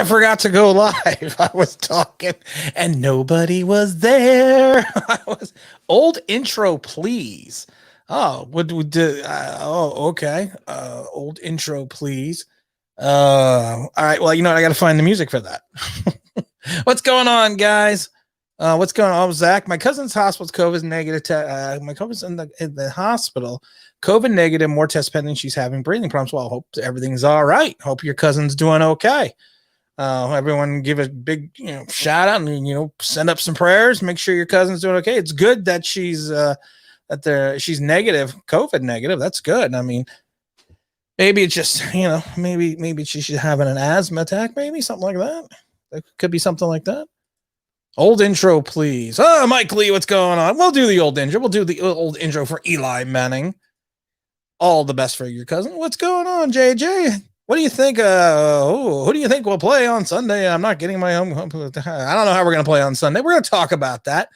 I forgot to go live. I was talking and nobody was there. I was old intro, please. Oh, what would do? Okay. Old intro, please. All right. Well, you know what? I got to find the music for that. What's going on, guys? What's going on, Zach? My cousin's hospital's COVID negative. My cousin's in the hospital, COVID negative. More tests pending. She's having breathing problems. Well, I hope everything's all right. Hope your cousin's doing okay. Everyone give a big shout out and send up some prayers. Make sure your cousin's doing okay. It's good that she's she's negative, COVID negative. That's good. I mean, maybe it's just maybe she's having an asthma attack. Maybe something like that. It could be something like that. Old intro, please. Oh, Mike Lee, what's going on? We'll do the old intro. We'll do the old intro for Eli Manning. All the best for your cousin. What's going on, JJ? What do you think? Who do you think will play on Sunday? I'm not getting my home. I don't know how we're going to play on Sunday. We're going to talk about that.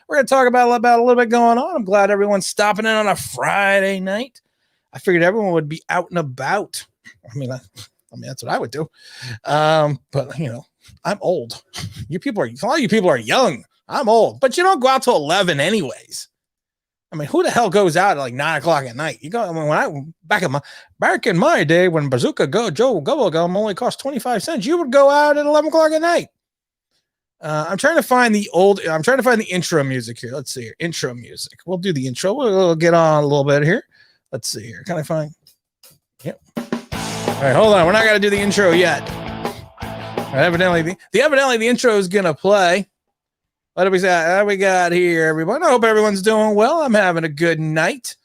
We're going to talk about a little bit going on. I'm glad everyone's stopping in on a Friday night. I figured everyone would be out and about. I mean, that's what I would do. But I'm old. A lot of you people are young. I'm old, but you don't go out till 11 anyways. I mean, who the hell goes out at like 9 o'clock at night? You go. I mean, back in my day when Bazooka Joe Bubblegum only cost 25 cents, you would go out at 11 o'clock at night. I'm trying to find the intro music here. Let's see here. Intro music. We'll do the intro. We'll get on a little bit here. Let's see here. Can I find? Yep. All right, hold on. We're not going to do the intro yet. Evidently, the intro is going to play. What do we say? We got here, everyone. I hope everyone's doing well. I'm having a good night.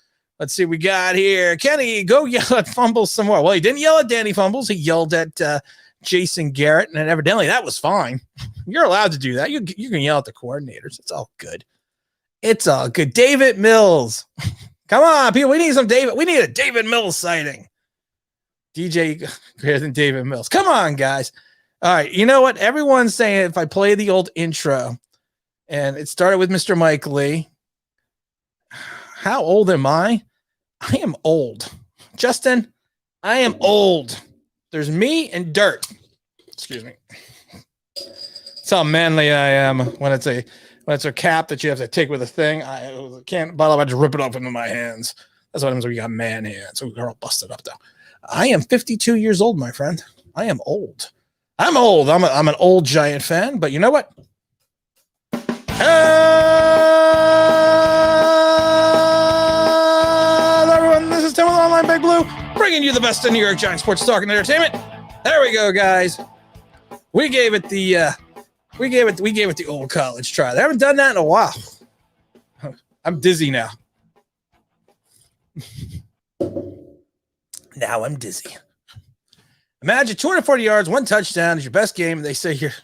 Let's see what we got here. Kenny, go yell at Fumbles some more. Well, he didn't yell at Danny Fumbles. He yelled at Jason Garrett, and evidently that was fine. You're allowed to do that. You can yell at the coordinators. It's all good. It's all good. David Mills. Come on, people. We need a David Mills sighting. DJ greater than David Mills. Come on, guys. All right. You know what? Everyone's saying if I play the old intro, and it started with Mr. Mike Lee. How old am I? I am old. Justin, I am old. There's me and dirt. Excuse me. That's how manly I am when it's a cap that you have to take with a thing. I can't bottle. I just rip it off into my hands. That's what happens when you got man hands. So we're all busted up though. I am 52 years old, my friend. I am old. I'm old. I'm an old Giant fan, but you know what? Hello, everyone. This is Tim with Online Big Blue, bringing you the best of New York Giants sports talk and entertainment. There we go, guys. We gave it the old college try. I haven't done that in a while. I'm dizzy now. Now I'm dizzy. Imagine 240 yards, 1 touchdown is your best game. They say here.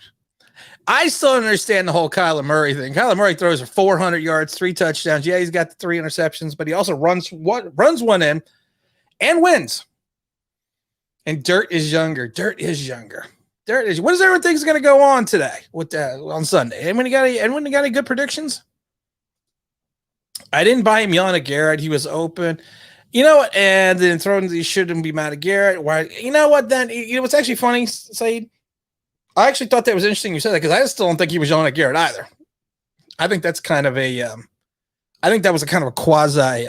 I still don't understand the whole Kyler Murray thing. Kyler Murray throws for 400 yards, 3 touchdowns. Yeah, he's got the 3 interceptions, but he also runs one in and wins. And Dirt is younger. What does everyone think is going to go on today on Sunday? Anyone got any good predictions? I didn't buy him yelling at Garrett. He was open. You know what? And then he shouldn't be mad at Garrett. Why? You know what? Then what's actually funny, Saeed? I actually thought that was interesting you said that because I still don't think he was yelling at Garrett either. I think that's kind of I think that was a kind of a quasi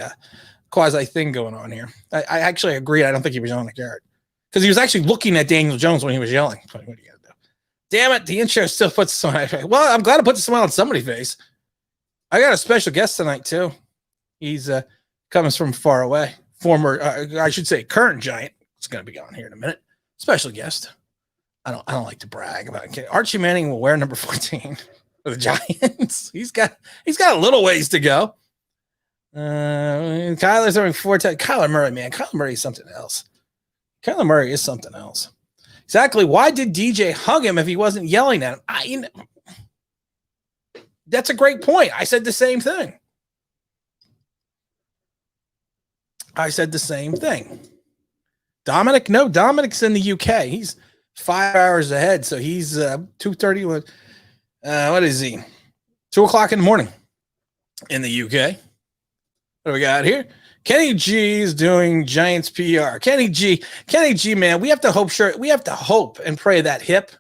thing going on here. I actually agree. I don't think he was yelling at Garrett because he was actually looking at Daniel Jones when he was yelling. What are you gonna do? Damn it! The intro still puts a smile on my face. Well, I'm glad it puts a smile on somebody's face. I got a special guest tonight too. He's coming from far away. I should say, current Giant. It's going to be on here in a minute. Special guest. I don't like to brag about it. Archie Manning will wear number 14 for the Giants. He's got a little ways to go. Kyler's having 4 times. Kyler Murray, man. Kyler Murray is something else. Exactly. Why did DJ hug him if he wasn't yelling at him? That's a great point. I said the same thing. Dominic's in the UK. He's 5 hours ahead, so he's 2:30. What is he? 2 o'clock in the morning in the UK. What do we got here? Kenny G is doing Giants PR. Kenny G, man, we have to hope and pray that hip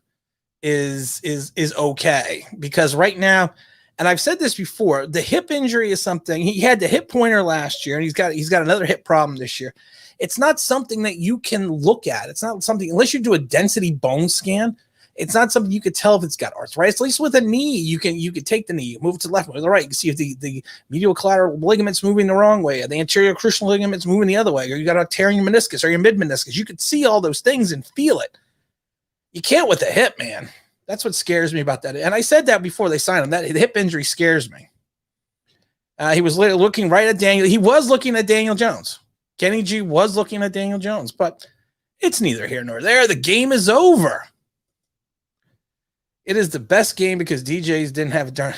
is okay, because right now, and I've said this before, the hip injury is something. He had the hip pointer last year, and he's got another hip problem this year. It's not something that you can look at. It's not something, unless you do a density bone scan. It's not something you could tell if it's got arthritis. At least with a knee, you can take the knee, move it to the left, move it to the right. You can see if the medial collateral ligament's moving the wrong way, or the anterior cruciate ligament's moving the other way, or you got a tear in your meniscus or your mid meniscus. You could see all those things and feel it. You can't with the hip, man. That's what scares me about that. And I said that before they signed him. That the hip injury scares me. He was looking right at Daniel. He was looking at Daniel Jones. Kenny G was looking at Daniel Jones, but it's neither here nor there. The game is over. It is the best game because DJs didn't have a turn.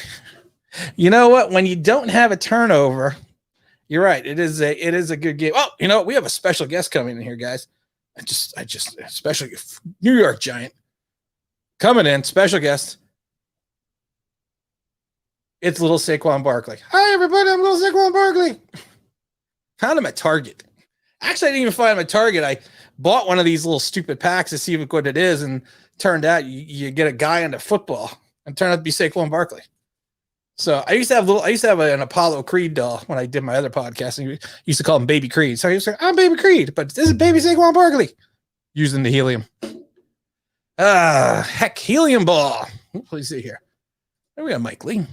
You know what? When you don't have a turnover, you're right. It is a good game. Oh, you know, we have a special guest coming in here, guys. I just especially New York Giant coming in, special guest. It's little Saquon Barkley. Hi, everybody. I'm little Saquon Barkley. Found him at Target. Actually, I didn't even find him at Target. I bought one of these little stupid packs to see what it is, and turned out you get a guy into football, and turned out to be Saquon Barkley. So I used to have an Apollo Creed doll when I did my other podcast, and used to call him Baby Creed. So I used to say, I'm Baby Creed, but this is Baby Saquon Barkley, using the helium. Heck, helium ball. Please see here. There we go, Mike Lee.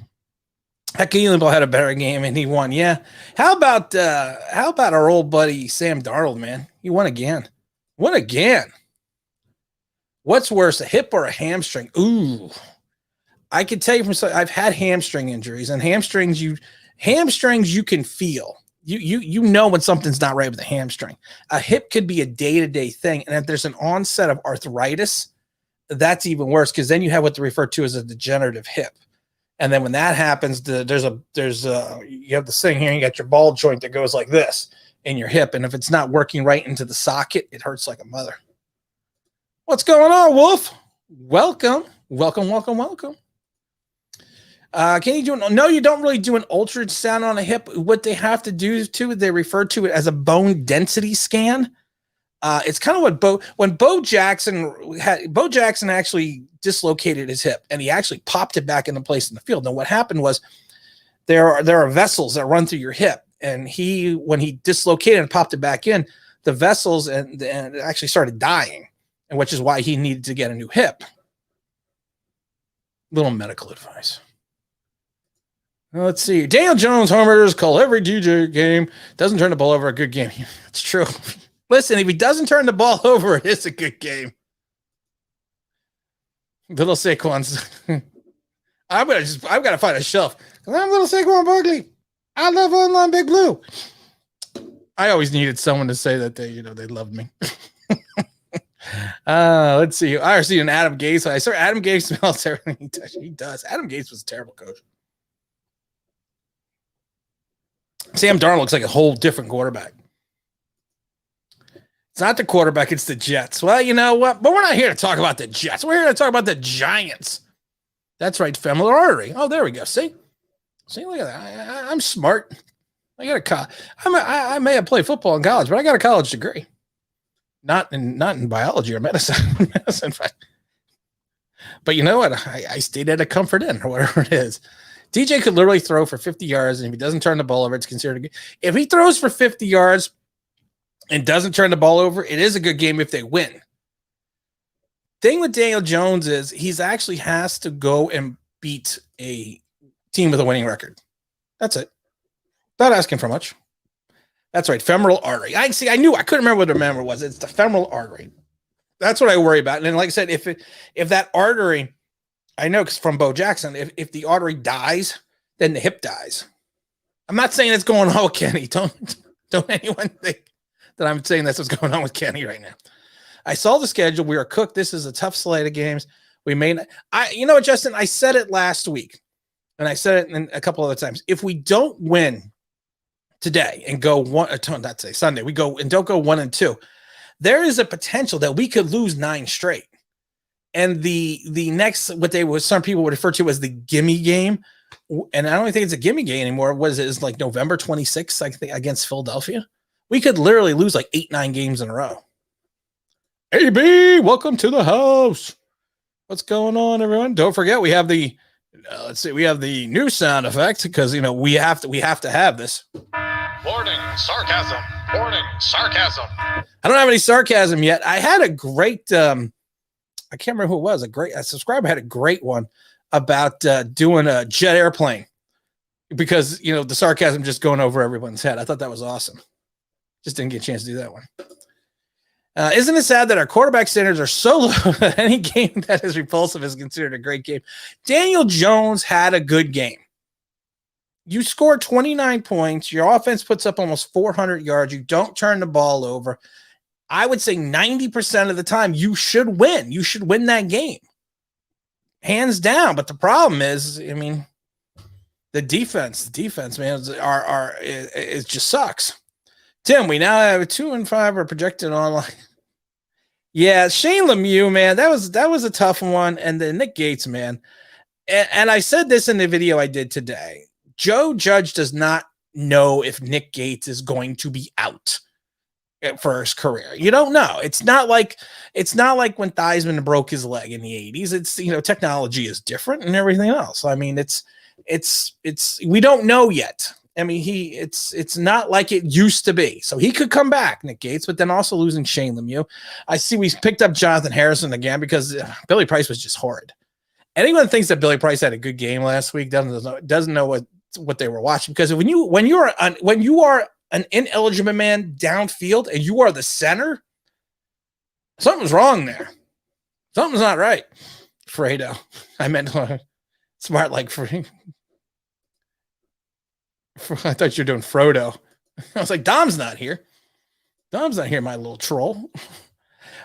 Heck, helium ball had a better game and he won. Yeah. How about our old buddy Sam Darnold, man? He won again. Won again. What's worse, a hip or a hamstring? Ooh. I can tell you from I've had hamstring injuries, and hamstrings you can feel. You know when something's not right with a hamstring. A hip could be a day-to-day thing, and if there's an onset of arthritis, that's even worse, because then you have what they refer to as a degenerative hip. And then when that happens, you have this thing here, you got your ball joint that goes like this in your hip, and if it's not working right into the socket, it hurts like a mother. What's going on, Wolf? Welcome. Can you do it? No, you don't really do an ultrasound on a hip. What they have to do they refer to it as a bone density scan. It's kind of what Bo Jackson actually dislocated his hip, and he actually popped it back into place in the field. And what happened was there are vessels that run through your hip, and when he dislocated and popped it back in, the vessels and it actually started dying, and which is why he needed to get a new hip. Little medical advice. Let's see. Daniel Jones homers call every DJ game. Doesn't turn the ball over, a good game. It's true. Listen, if he doesn't turn the ball over, it is a good game. Little Saquon's. I've got to find a shelf. I'm little Saquon Barkley. I love Online Big Blue. I always needed someone to say that they loved me. Let's see. I see an Adam Gase. I saw Adam Gase smells everything he does. Adam Gase was a terrible coach. Sam Darnold looks like a whole different quarterback. It's not the quarterback, it's the Jets. Well, you know what? But we're not here to talk about the Jets. We're here to talk about the Giants. That's right, femoral artery. Oh, there we go. See, look at that. I'm smart. I got I may have played football in college, but I got a college degree. Not in biology or medicine. But you know what? I stayed at a Comfort Inn or whatever it is. DJ could literally throw for 50 yards, and if he doesn't turn the ball over, it's considered a good. If he throws for 50 yards and doesn't turn the ball over, it is a good game if they win. Thing with Daniel Jones is he's actually has to go and beat a team with a winning record. That's it. Not asking for much. That's right, femoral artery. I knew. I couldn't remember what the member was. It's the femoral artery. That's what I worry about. And then, like I said, if that artery, I know because from Bo Jackson, if the artery dies, then the hip dies. I'm not saying it's going on with Kenny. Don't anyone think that I'm saying that's what's going on with Kenny right now. I saw the schedule. We are cooked. This is a tough slate of games. We may not. You know what, Justin? I said it last week, and I said it a couple other times. If we don't win today and go not say Sunday, we go and don't go 1-2, there is a potential that we could lose 9 straight. And the next, some people would refer to as the gimme game, and I don't think it's a gimme game anymore. What is it? It's like November 26th, I think, against Philadelphia. We could literally lose like 8-9 games in a row. AB, welcome to the house. What's going on, everyone? Don't forget we have the we have the new sound effect because we have to have this. Warning, sarcasm. Warning, sarcasm. I don't have any sarcasm yet. I had a great I can't remember who it was. A subscriber had a great one about doing a jet airplane because the sarcasm just going over everyone's head. I thought that was awesome. Just didn't get a chance to do that one. Isn't it sad that our quarterback standards are so low that any game that is repulsive is considered a great game? Daniel Jones had a good game. You scored 29 points. Your offense puts up almost 400 yards. You don't turn the ball over. I would say 90% of the time you should win. You should win that game. Hands down. But the problem is, the defense, man, it just sucks. Tim, we now have 2-5 are projected online. Yeah, Shane Lemieux, man, that was a tough one. And then Nick Gates, man. And I said this in the video I did today. Joe Judge does not know if Nick Gates is going to be out for his career. You don't know. It's not like when Theismann broke his leg in the 80s. It's technology is different and everything else. It's we don't know yet. It's not like it used to be. So he could come back, Nick Gates, but then also losing Shane Lemieux. I see we picked up Jonathan Harrison again because Billy Price was just horrid. Anyone that thinks that Billy Price had a good game last week doesn't know what they were watching, because when you are an ineligible man downfield and you are the center, something's wrong there. Something's not right. Fredo. I meant smart like free. I thought you were doing Frodo. I was like, Dom's not here. Dom's not here, my little troll.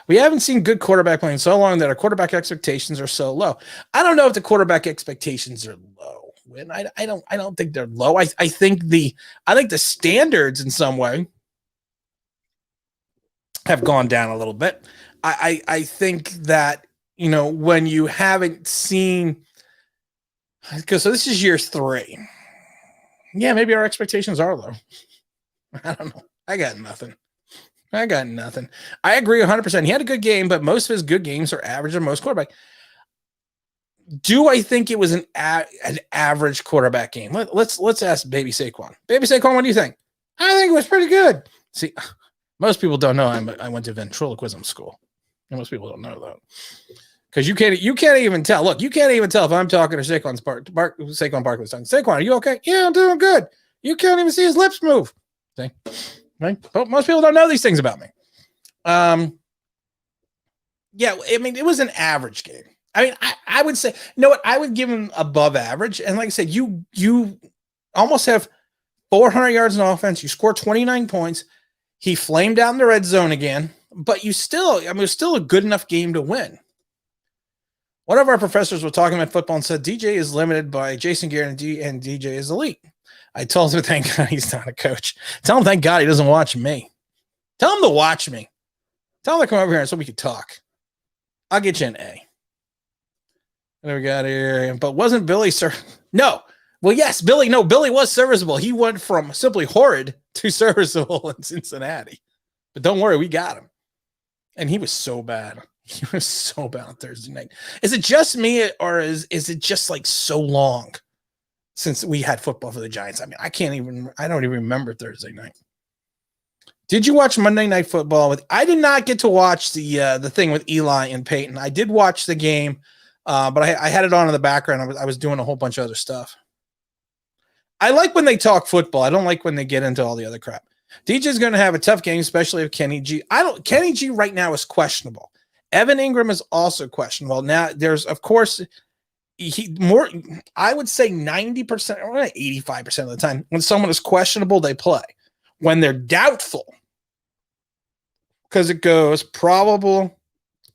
We haven't seen good quarterback play in so long that our quarterback expectations are so low. I don't know if the quarterback expectations are low. I don't think they're low. I think the standards in some way have gone down a little bit. I think that when you haven't seen, because so this is year 3. Yeah, maybe our expectations are low. I don't know. I got nothing. I agree 100%. He had a good game, but most of his good games are average than most quarterback. Do I think it was an average quarterback game? Let's ask Baby Saquon. Baby Saquon, what do you think? I think it was pretty good. See, most people don't know I went to ventriloquism school. And most people don't know that. Because you can't even tell. Look, you can't even tell if I'm talking to Saquon Barkley's talking. Saquon, are you okay? Yeah, I'm doing good. You can't even see his lips move. See? Right? But most people don't know these things about me. Yeah, it was an average game. I would say, I would give him above average. And like I said, you almost have 400 yards in offense. You score 29 points. He flamed out in the red zone again. But it was still a good enough game to win. One of our professors was talking about football and said DJ is limited by Jason Garrett and DJ is elite. I told him, thank God he's not a coach. Tell him, thank God he doesn't watch me. Tell him to watch me. Tell him to come over here so we can talk. I'll get you an A. What do we got here? But wasn't Billy No. Well, yes, Billy. No, Billy was serviceable. He went from simply horrid to serviceable in Cincinnati. But don't worry, we got him. And he was so bad. He was so bad on Thursday night. Is it just me, or is it just like so long since we had football for the Giants? I don't even remember Thursday night. Did you watch Monday Night Football? I did not get to watch the thing with Eli and Peyton. I did watch the game, but I had it on in the background. I was doing a whole bunch of other stuff. I like when they talk football. I don't like when they get into all the other crap. DJ's going to have a tough game, especially if Kenny G. Kenny G right now is questionable. Evan Ingram is also questionable. Now, there's, of course, I would say 90% or 85% of the time, when someone is questionable, they play. When they're doubtful, because it goes probable,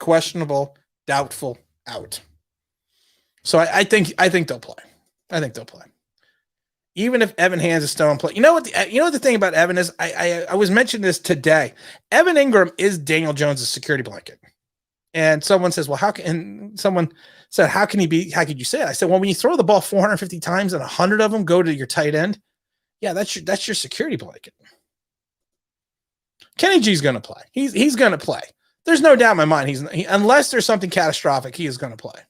questionable, doubtful, out. So I think they'll play. I think they'll play. Even if Evan Hands is still in play. You know what the thing about Evan is? I was mentioning this today. Evan Ingram is Daniel Jones' security blanket. And someone says, well, how could you say it? I said, well, when you throw the ball 450 times and 100 of them go to your tight end, yeah, that's your security blanket. Kenny G's going to play. He's going to play. There's no doubt in my mind unless there's something catastrophic, he is going to play.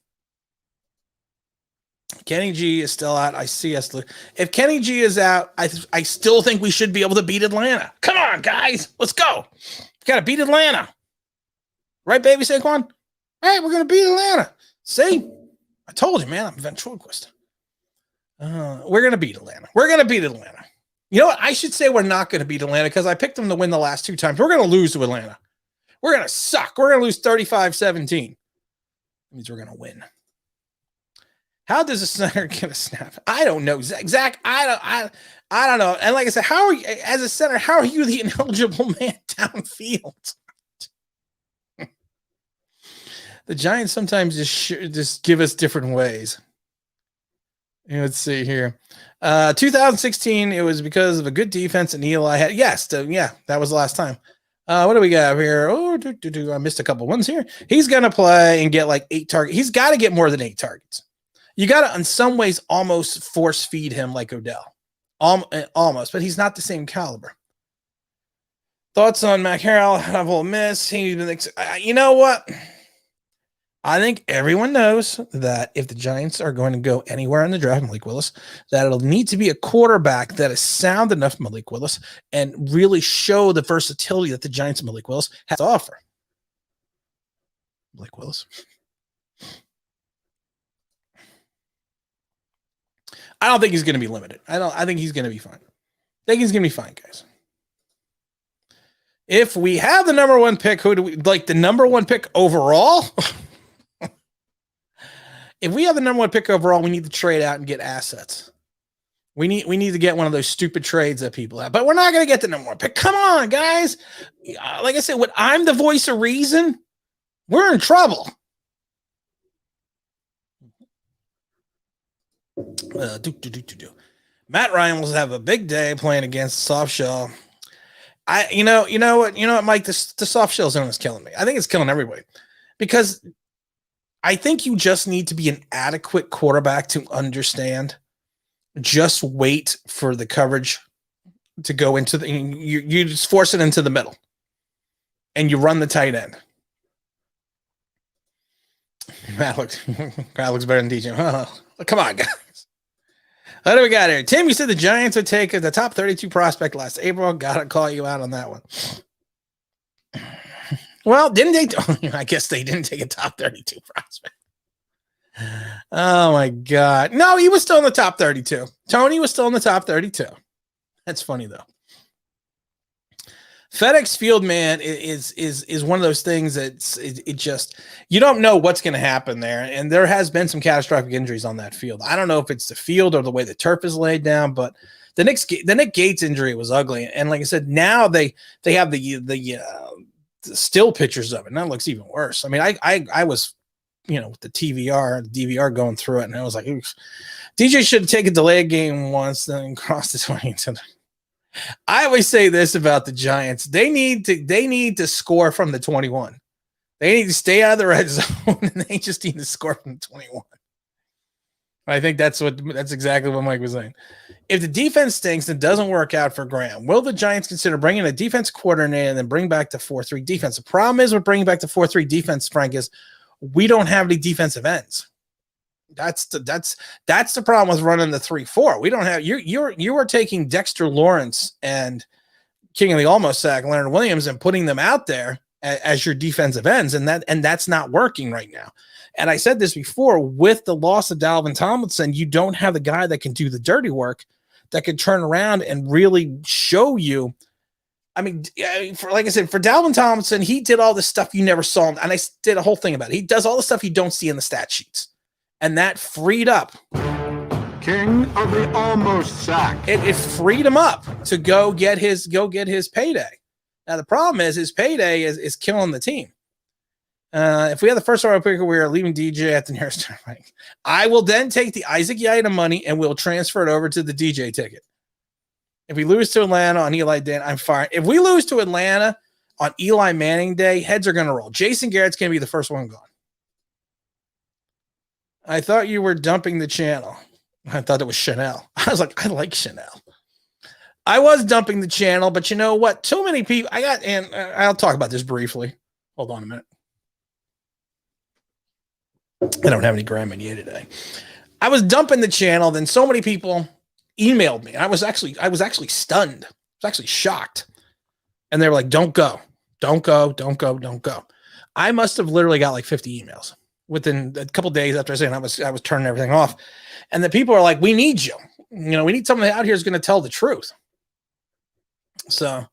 Kenny G is still out. I see us. If Kenny G is out, I still think we should be able to beat Atlanta. Come on, guys. Let's go. Got to beat Atlanta. Right, baby Saquon? All right, we're going to beat Atlanta. See? I told you, man. I'm ventriloquist. We're going to beat Atlanta. We're going to beat Atlanta. You know what? I should say we're not going to beat Atlanta because I picked them to win the last 2 times. We're going to lose to Atlanta. We're going to suck. We're going to lose 35-17. That means we're going to win. How does a center get a snap? I don't know, Zach. I don't know. And like I said, how are you as a center? How are you the ineligible man downfield? The Giants sometimes just give us different ways. Let's see here. 2016, it was because of a good defense and ELI had. Yes, that was the last time. What do we got here? I missed a couple ones here. He's going to play and get like 8 targets. He's got to get more than 8 targets. You got to, in some ways, almost force feed him like Odell. Almost, but he's not the same caliber. Thoughts on Mac Harrell? I will miss. You know what? I think everyone knows that if the Giants are going to go anywhere in the draft, Malik Willis, that it'll need to be a quarterback that is sound enough, Malik Willis, and really show the versatility that the Giants and Malik Willis has to offer. Malik Willis. I don't think he's going to be limited. I think he's going to be fine. I think he's going to be fine, guys. If we have the number 1 pick, who do we like? The number 1 pick overall? If we have the number 1 pick overall, we need to trade out and get assets. We need to get one of those stupid trades that people have. But we're not going to get the number 1 pick. Come on, guys. Like I said, when I'm the voice of reason, we're in trouble. Matt Ryan will have a big day playing against soft shell. You know what, Mike? The soft shell zone is killing me. I think it's killing everybody because I think you just need to be an adequate quarterback to understand. Just wait for the coverage to go into the. You just force it into the middle, and you run the tight end. That looks better than DJ. Oh, come on, guys. What do we got here? Tim, you said the Giants would take the top 32 prospect last April. Gotta call you out on that one. Well, didn't they? I guess they didn't take a top 32 prospect. Oh, my God. No, he was still in the top 32. Tony was still in the top 32. That's funny, though. FedEx Field, man, is one of those things that it just you don't know what's going to happen there, and there has been some catastrophic injuries on that field. I don't know if it's the field or the way the turf is laid down, but the Nick Gates injury was ugly, and like I said, now they have the still pictures of it, and that looks even worse. I mean, I was with the DVR going through it, and I was like, oof. DJ should take a delayed game once, then cross the 20 to the. I always say this about the Giants. They need to score from the 21. They need to stay out of the red zone, and they just need to score from the 21. I think that's exactly what Mike was saying. If the defense stinks and doesn't work out for Graham, will the Giants consider bringing a defense coordinator and then bring back the 4-3 defense? The problem is with bringing back the 4-3 defense, Frank, is we don't have any defensive ends. That's the problem with running the 3-4. We don't have you are taking Dexter Lawrence and King of the Almost Sack, Leonard Williams, and putting them out there as your defensive ends, and that's not working right now. And I said this before, with the loss of Dalvin Tomlinson, you don't have the guy that can do the dirty work, that can turn around and really show you. I mean, like I said, for Dalvin Tomlinson, he did all the stuff you never saw, and I did a whole thing about it. He does all the stuff you don't see in the stat sheets. And that freed up King of the Almost Sack. It freed him up to go get his payday. Now the problem is his payday is killing the team. If we have the first overall pick, we are leaving DJ at the nearest turn. I will then take the Isaac Yaita money and we'll transfer it over to the DJ ticket. If we lose to Atlanta on Eli Dan, I'm fine. If we lose to Atlanta on Eli Manning Day, heads are going to roll. Jason Garrett's going to be the first one gone. I thought you were dumping the channel. I thought it was Chanel. I was like, I like Chanel. I was dumping the channel, but you know what? Too many people. And I'll talk about this briefly. Hold on a minute. I don't have any Graham Meunier today. I was dumping the channel, then so many people emailed me. I was actually stunned. I was actually shocked. And they were like, don't go. Don't go. Don't go. Don't go. I must have literally got like 50 emails within a couple days after I saying I was turning everything off. And the people are like, we need you. You know, we need someone out here who's going to tell the truth. So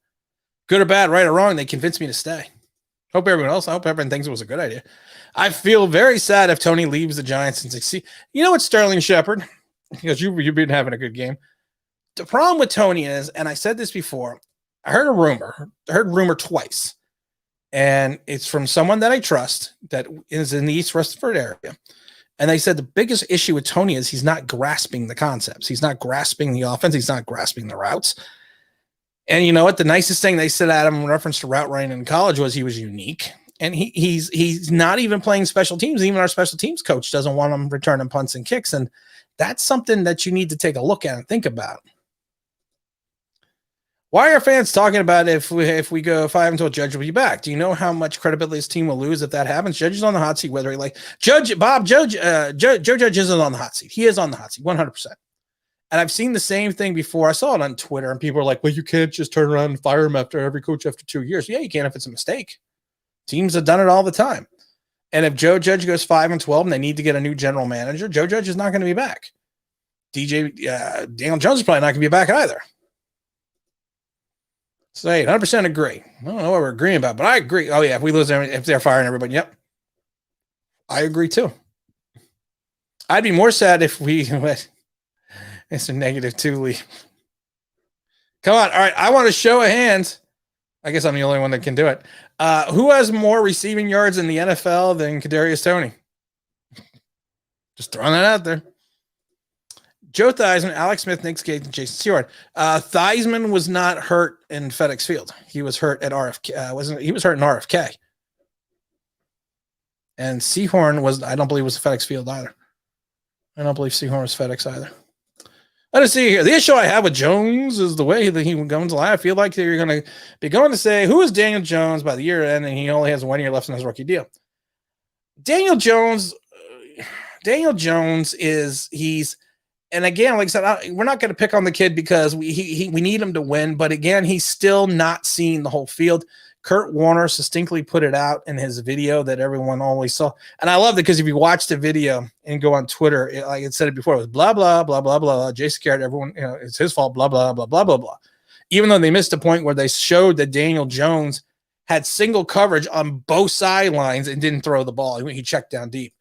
good or bad, right or wrong, they convinced me to stay. I hope everyone thinks it was a good idea. I feel very sad if Tony leaves the Giants and succeed. You know what, Sterling Shepard, because you've been having a good game. The problem with Tony is, and I said this before, I heard rumor twice, and it's from someone that I trust that is in the East Rutherford area. And they said the biggest issue with Tony is he's not grasping the concepts. He's not grasping the offense. He's not grasping the routes. And you know what? The nicest thing they said at him in reference to route running in college was he was unique. And he's not even playing special teams. Even our special teams coach doesn't want him returning punts and kicks. And that's something that you need to take a look at and think about. Why are fans talking about if we go 5-2, Judge will be back? Do you know how much credibility this team will lose if that happens? Judge is on the hot seat, whether he like Joe Judge isn't on the hot seat. He is on the hot seat, 100%. And I've seen the same thing before. I saw it on Twitter, and people are like, well, you can't just turn around and fire him after every coach after 2 years. Yeah, you can if it's a mistake. Teams have done it all the time. And if Joe Judge goes 5-12 and they need to get a new general manager, Joe Judge is not going to be back. Daniel Jones is probably not going to be back either. So, 100% agree. I don't know what we're agreeing about, but I agree. Oh, yeah, if we lose them, if they're firing everybody, yep. I agree, too. I'd be more sad if we let it's a -2 lead. Come on. All right, I want a show of hands. I guess I'm the only one that can do it. Who has more receiving yards in the NFL than Kadarius Toney? Just throwing that out there. Joe Theismann, Alex Smith, Nick Gates, and Jason Seward. Theismann was not hurt in FedEx Field. He was hurt at RFK. He was hurt in RFK. And Seahorn I don't believe was FedEx Field either. I don't believe Seahorn was FedEx either. Let us see here. The issue I have with Jones is the way that he goes live. I feel like they're going to be going to say, who is Daniel Jones by the year end, and he only has 1 year left in his rookie deal. Daniel Jones is, and again, like I said, we're not going to pick on the kid because we need him to win. But again, he's still not seeing the whole field. Kurt Warner succinctly put it out in his video that everyone always saw. And I love it because if you watch the video and go on Twitter, like I said it before, it was blah, blah, blah, blah, blah. Jason Garrett, everyone, it's his fault, blah, blah, blah, blah, blah, blah. Even though they missed a point where they showed that Daniel Jones had single coverage on both sidelines and didn't throw the ball. He checked down deep.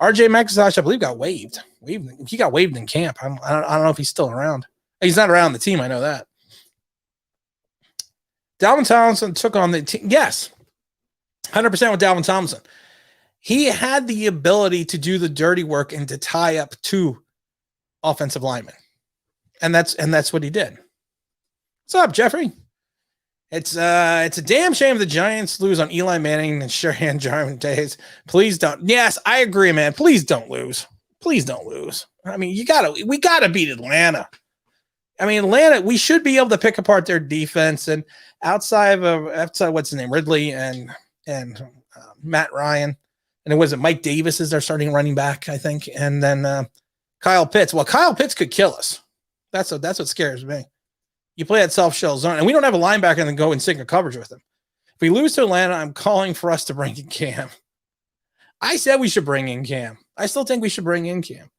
RJ McIntosh, I believe, got waived. He got waived in camp. I don't know if he's still around. He's not around the team. I know that. Dalvin Tomlinson took on the team. Yes, 100% with Dalvin Tomlinson. He had the ability to do the dirty work and to tie up 2 offensive linemen. And that's what he did. What's up, Jeffrey? It's a damn shame the Giants lose on Eli Manning and Shanahan Jarman days. Please don't. Yes, I agree, man. Please don't lose. Please don't lose. I mean, we gotta beat Atlanta. I mean, Atlanta, we should be able to pick apart their defense, and outside what's his name, Ridley and Matt Ryan, and it was Mike Davis is their starting running back, I think, and then Kyle Pitts. Well, Kyle Pitts could kill us. That's what scares me. You play that self-shell zone, and we don't have a linebacker and then go and sync a coverage with him. If we lose to Atlanta, I'm calling for us to bring in Cam. I said we should bring in Cam. I still think we should bring in Cam.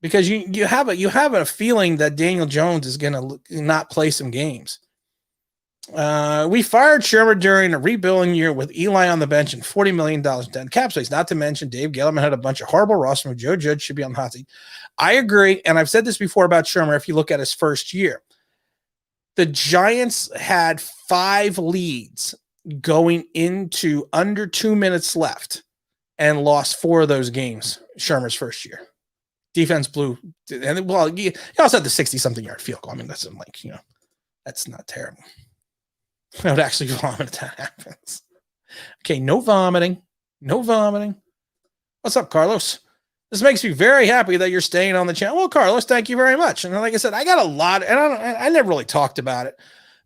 Because you have a feeling that Daniel Jones is going to not play some games. We fired Shermer during a rebuilding year with Eli on the bench and $40 million in cap space. Not to mention Dave Gettleman had a bunch of horrible rosters. Joe Judge should be on the hot seat. I agree, and I've said this before about Shermer. If you look at his first year, the Giants had 5 leads going into under 2 minutes left and lost 4 of those games. Shermer's first year. Defense blew, and well, he also had the 60-something yard field goal. I mean, that's that's not terrible. I would actually vomit if that happens. Okay, no vomiting. No vomiting. What's up, Carlos? This makes me very happy that you're staying on the channel. Well, Carlos, thank you very much. And like I said, I got a lot, and I never really talked about it,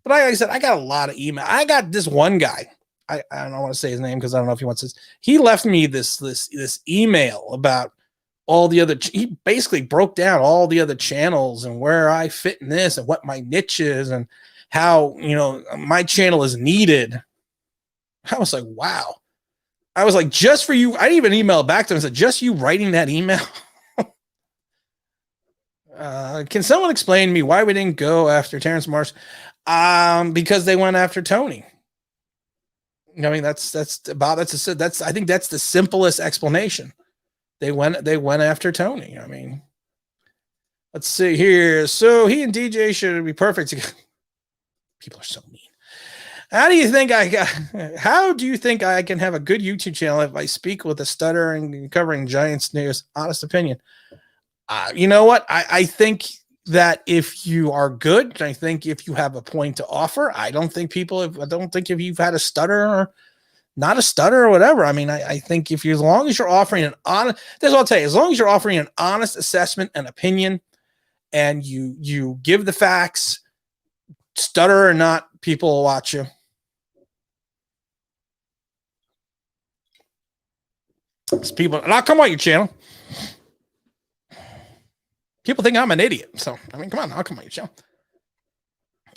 but like I said, I got a lot of email. I got this one guy I don't want to say his name because I don't know if he wants this. He left me this email about all the other. He basically broke down all the other channels and where I fit in this and what my niche is and how my channel is needed. I was like, wow. I was like, just for you. I even emailed back to him and said, just you writing that email. Can someone explain to me why we didn't go after Terrence Marsh? Because they went after Tony. I mean, I think that's the simplest explanation. They went after Tony. I mean, let's see here. So he and DJ should be perfect together. People are so mean. How do you think I can have a good YouTube channel if I speak with a stutter and covering Giants news? Honest opinion. You know what? I think that if you are good, I think if you have a point to offer, I don't think if you've had a stutter or not a stutter or whatever. I mean, I think as long as you're offering an honest, that's what I'll tell you, as long as you're offering an honest assessment and opinion and you give the facts, stutter or not, people will watch you. It's people, and I'll come on your channel. People think I'm an idiot. So, I mean, come on, I'll come on your channel.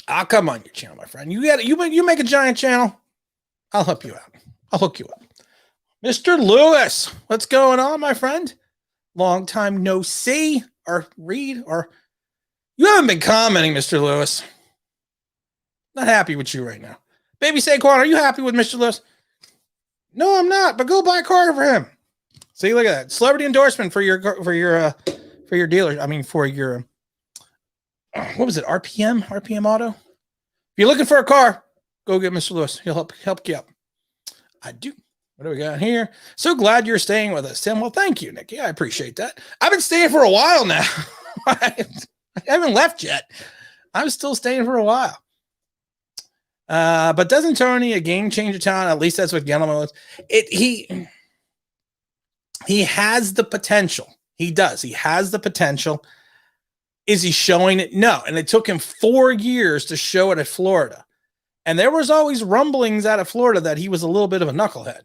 I'll come on your channel, my friend. You make a Giant channel, I'll help you out. I'll hook you up. Mr. Lewis, what's going on, my friend? Long time no see or read, or you haven't been commenting, Mr. Lewis. Not happy with you right now. Baby Saquon, are you happy with Mr. Lewis? No, I'm not, but go buy a car for him. See, look at that. Celebrity endorsement for your dealer. I mean, for your, what was it? RPM Auto. If you're looking for a car, go get Mr. Lewis. He'll help you out. I do. What do we got here? So glad you're staying with us, Tim. Well, thank you, Nikki. I appreciate that. I've been staying for a while now. I haven't left yet. I'm still staying for a while. But doesn't Tony a game changer talent? At least that's what Gettleman was. He has the potential. He does. He has the potential. Is he showing it? No. And it took him 4 years to show it at Florida. And there was always rumblings out of Florida that he was a little bit of a knucklehead.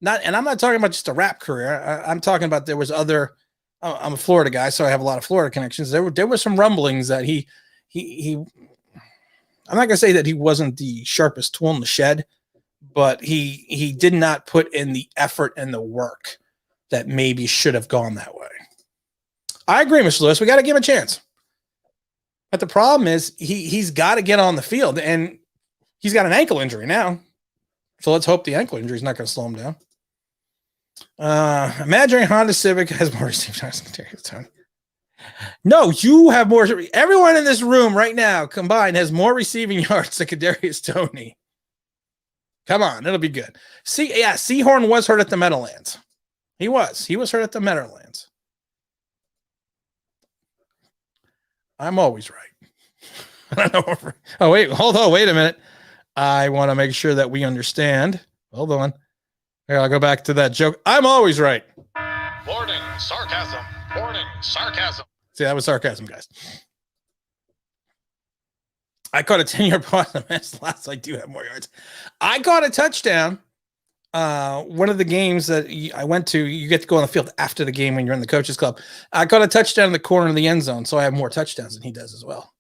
And I'm not talking about just a rap career. I'm talking about there was other. I'm a Florida guy, so I have a lot of Florida connections. There were some rumblings that he. I'm not gonna say that he wasn't the sharpest tool in the shed, but he did not put in the effort and the work that maybe should have gone that way. I agree, Mr. Lewis. We got to give him a chance. But the problem is he's got to get on the field, and he's got an ankle injury now. So let's hope the ankle injury is not going to slow him down. Imagining Honda Civic has more receiving yards than Tony. No, you have more. Everyone in this room right now combined has more receiving yards than Kadarius Toney. Come on, it'll be good. Seahorn was hurt at the Meadowlands. He was hurt at the Meadowlands. I'm always right. I don't know. Oh, wait, hold on. Wait a minute. I want to make sure that we understand. Hold on. Here, I'll go back to that joke. I'm always right. Warning, sarcasm. Warning, sarcasm. See, that was sarcasm, guys. I caught a 10-yard pass in the last. I do have more yards. I caught a touchdown. One of the games that I went to, you get to go on the field after the game when you're in the coaches club. I caught a touchdown in the corner of the end zone, so I have more touchdowns than he does as well.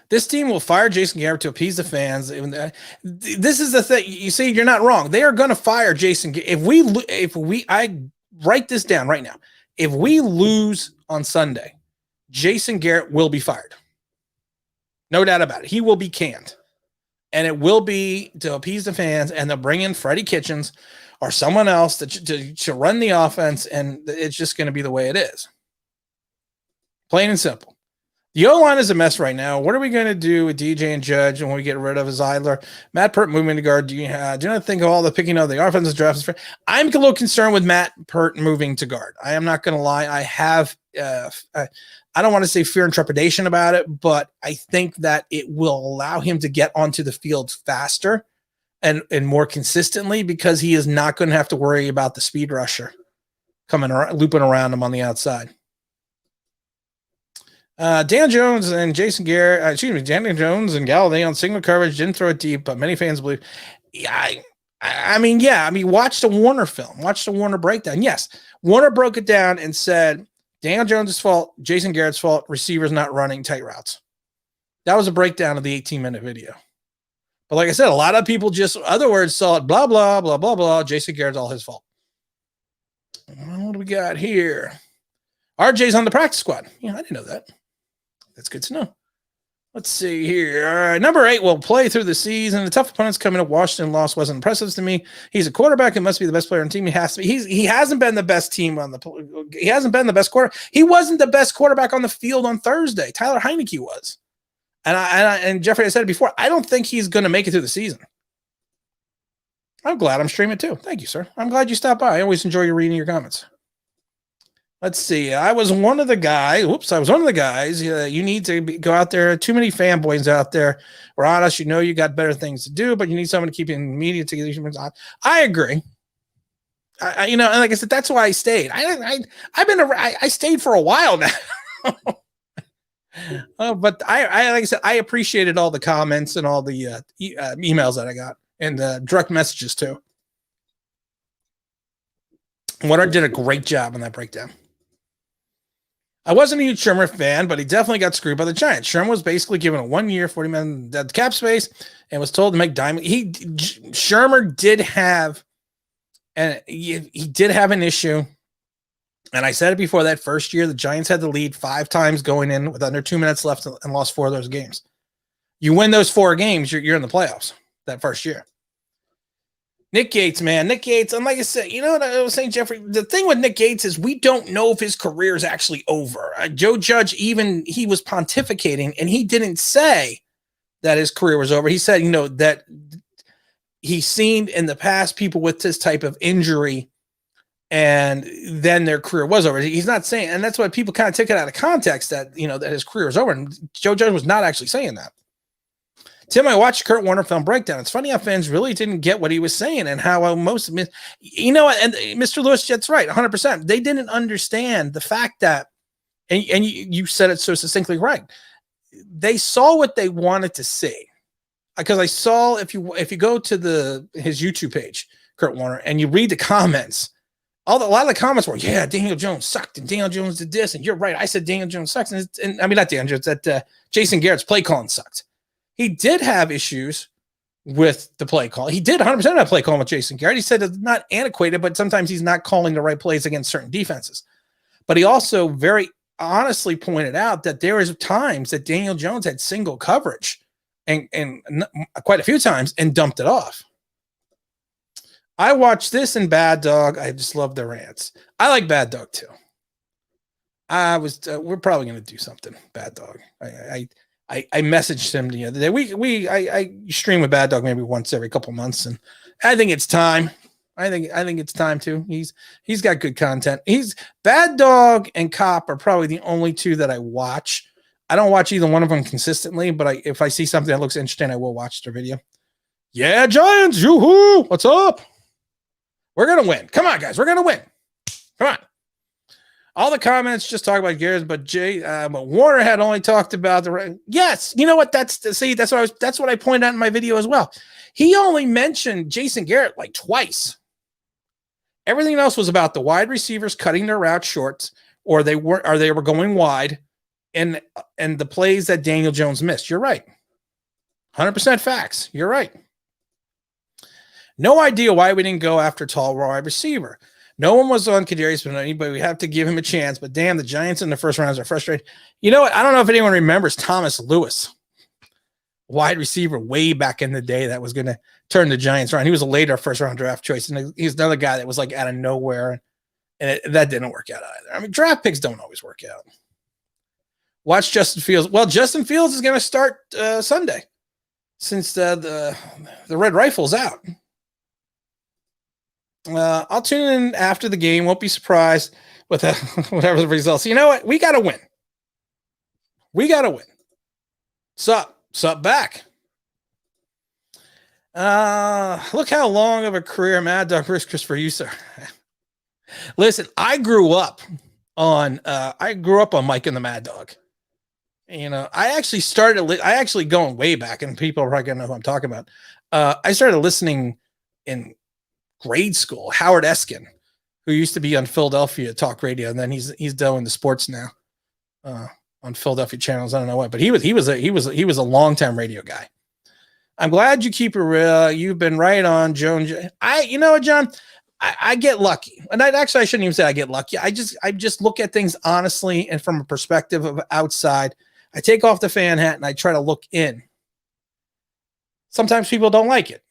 This team will fire Jason Garrett to appease the fans. This is the thing. You see, you're not wrong. They are going to fire Jason. I write this down right now. If we lose on Sunday, Jason Garrett will be fired. No doubt about it. He will be canned. And it will be to appease the fans, and they'll bring in Freddie Kitchens or someone else to run the offense, and it's just going to be the way it is. Plain and simple. The O-line is a mess right now. What are we going to do with DJ and Judge when we get rid of Zeidler? Matt Pert moving to guard. Do not think of all the picking of the offensive drafts. I'm a little concerned with Matt Pert moving to guard. I am not going to lie. I have I don't want to say fear and trepidation about it, but I think that it will allow him to get onto the field faster and more consistently, because he is not going to have to worry about the speed rusher coming around, looping around him on the outside. Dan Jones and Jason Garrett, Daniel Jones and Galladay on single coverage didn't throw it deep, but many fans believe. Yeah, watch the Warner film, watch the Warner breakdown. Yes, Warner broke it down and said Daniel Jones' fault, Jason Garrett's fault, receivers not running tight routes. That was a breakdown of the 18-minute video. But like I said, a lot of people just, other words, saw it, blah, blah, blah, blah, blah. Jason Garrett's all his fault. What do we got here? RJ's on the practice squad. Yeah, I didn't know that. That's good to know. Let's see here. All right, number 8 will play through the season. The tough opponents coming up. Washington loss wasn't impressive to me. He's a quarterback and must be the best player on the team. He has to be. He hasn't been the best team on the. He hasn't been the best quarter. He wasn't the best quarterback on the field on Thursday. Tyler Heineke was. And Jeffrey, I said it before, I don't think he's going to make it through the season. I'm glad I'm streaming too. Thank you, sir. I'm glad you stopped by. I always enjoy reading your comments. Let's see. I was one of the guys. You need to go out there. Too many fanboys out there. We're honest. You know you got better things to do, but you need someone to keep in media to get you on. I agree. And like I said, that's why I stayed. I stayed for a while now. But like I said, I appreciated all the comments and all the emails that I got and direct messages too. Warner did a great job on that breakdown. I wasn't a huge Shermer fan, but he definitely got screwed by the Giants. Shermer was basically given a 1 year, $40 million dead cap space and was told to make diamond. Shermer did have, and he did have an issue. And I said it before, that first year, the Giants had the lead 5 times going in with under 2 minutes left and lost 4 of those games. You win those 4 games, you're in the playoffs that first year. Nick Gates, man. Nick Gates, and like I said, you know what I was saying, Jeffrey? The thing with Nick Gates is we don't know if his career is actually over. Joe Judge, he was pontificating, and he didn't say that his career was over. He said, that he's seen in the past people with this type of injury, and then their career was over. He's not saying, and that's why people kind of take it out of context that, that his career is over. And Joe Judge was not actually saying that. Tim, I watched Kurt Warner film breakdown. It's funny how fans really didn't get what he was saying and how most of and Mr. Lewis, that's right, 100%. They didn't understand the fact that, and you said it so succinctly right. They saw what they wanted to see. Because I saw, if you go to his YouTube page, Kurt Warner, and you read the comments, a lot of the comments were, yeah, Daniel Jones sucked, and Daniel Jones did this, and you're right. I said Daniel Jones sucks, and I mean, not Daniel Jones, that Jason Garrett's play calling sucked. He did have issues with the play call. He did 100% have play calling with Jason Garrett. He said it's not antiquated, but sometimes he's not calling the right plays against certain defenses. But he also very honestly pointed out that there was times that Daniel Jones had single coverage and quite a few times and dumped it off. I watched this in Bad Dog. I just love their rants. I like Bad Dog too. We're probably going to do something, Bad Dog. I messaged him the other day. I stream with Bad Dog maybe once every couple months, and I think it's time. I think it's time too. He's got good content. Bad Dog and Cop are probably the only 2 that I watch. I don't watch either one of them consistently, but if I see something that looks interesting, I will watch their video. Yeah, Giants, yoo-hoo! What's up? We're gonna win. Come on, guys, we're gonna win. Come on. All the comments just talk about Garrett, but Warner had only talked about yes. You know what? That's what I pointed out in my video as well. He only mentioned Jason Garrett like twice. Everything else was about the wide receivers cutting their route short, or they were going wide, and the plays that Daniel Jones missed. You're right. 100% facts. You're right. No idea why we didn't go after tall wide receiver. No one was on Kadarius Toney, but we have to give him a chance. But damn, the Giants in the first rounds are frustrated. You know what? I don't know if anyone remembers Thomas Lewis, wide receiver way back in the day that was going to turn the Giants around. He was a later first round draft choice, and he's another guy that was like out of nowhere, and that didn't work out either. I mean, draft picks don't always work out. Watch Justin Fields. Well, Justin Fields is going to start Sunday since the Red Rifle's out. I'll tune in after the game. Won't be surprised with whatever the results. You know what? We got to win. We got to win. Sup back. Look how long of a career Mad Dog Chris for you, sir. Listen, I grew up on Mike and the Mad Dog. I actually going way back, and people are probably gonna know who I'm talking about. I started listening in grade school. Howard Eskin, who used to be on Philadelphia Talk Radio, and then he's doing the sports now on Philadelphia channels. I don't know what, but he was a long-time radio guy. I'm glad you keep it real. You've been right on, Joan. You know what, John? I get lucky, and I shouldn't even say I get lucky. I just look at things honestly and from a perspective of outside. I take off the fan hat and I try to look in. Sometimes people don't like it.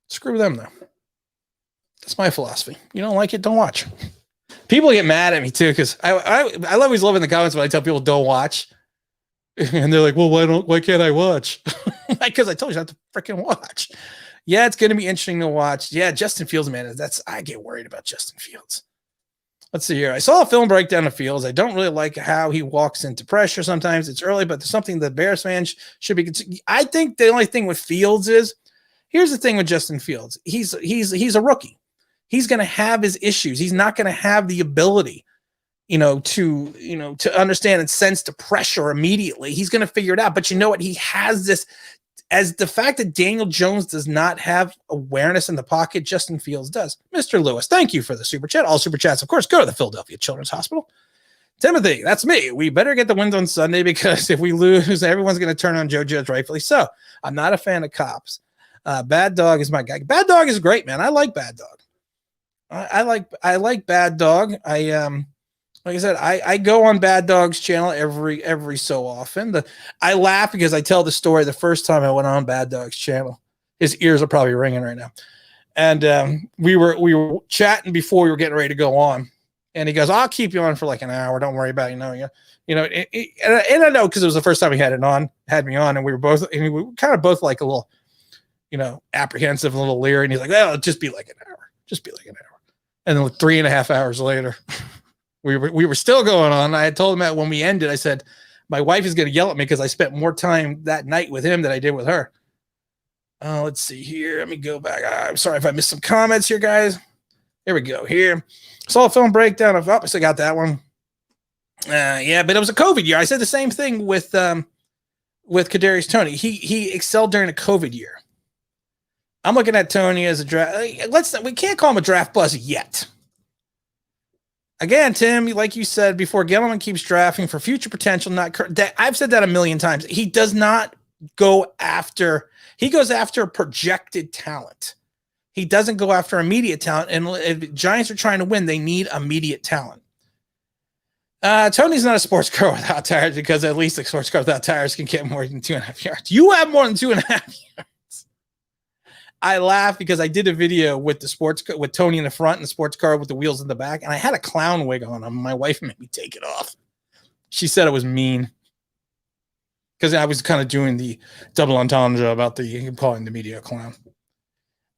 Screw them though. That's my philosophy. You don't like it, don't watch. People get mad at me too because I always love in the comments when I tell people don't watch, and they're like, "Well, why can't I watch?" Because I told you not to freaking watch. Yeah, it's going to be interesting to watch. Yeah, Justin Fields, man, I get worried about Justin Fields. Let's see here. I saw a film breakdown of Fields. I don't really like how he walks into pressure. Sometimes it's early, but there's something the Bears fans should be. I think the only thing with Fields is, here's the thing with Justin Fields. He's a rookie. He's going to have his issues. He's not going to have the ability, to understand and sense the pressure immediately. He's going to figure it out. But you know what? He has this. As the fact that Daniel Jones does not have awareness in the pocket, Justin Fields does. Mr. Lewis, thank you for the super chat. All super chats, of course, go to the Philadelphia Children's Hospital. Timothy, that's me. We better get the wins on Sunday because if we lose, everyone's going to turn on Joe Judge, rightfully so. I'm not a fan of cops. Bad Dog is my guy. Bad Dog is great, man. I like Bad Dog. I like Bad Dog. Like I said, I go on Bad Dog's channel every so often. I laugh because I tell the story the first time I went on Bad Dog's channel. His ears are probably ringing right now. And we were chatting before we were getting ready to go on. And he goes, "I'll keep you on for like an hour. Don't worry about it. And I know because it was the first time he had me on, and we were kind of both like a little, apprehensive, a little leery. And he's like, "Well, just be like an hour. Just be like an hour." And then 3.5 hours later. We were still going on. I had told him that when we ended, I said, my wife is going to yell at me because I spent more time that night with him than I did with her. Let's see here. Let me go back. I'm sorry if I missed some comments here, guys. Here we go. Here. Saw a film breakdown of, I still got that one. Yeah, but it was a COVID year. I said the same thing with Kadarius Toney. He excelled during a COVID year. I'm looking at Toney as a draft. We can't call him a draft bust yet. Again, Tim, like you said before, Gettleman keeps drafting for future potential. I've said that a million times. He does not go after. He goes after projected talent. He doesn't go after immediate talent. And if Giants are trying to win, they need immediate talent. Tony's not a sports car without tires because at least a sports car without tires can get more than 2.5 yards. You have more than 2.5 yards. I laugh because I did a video with with Tony in the front and the sports car with the wheels in the back, and I had a clown wig on him. My wife made me take it off. She said it was mean because I was kind of doing the double entendre about calling the media a clown.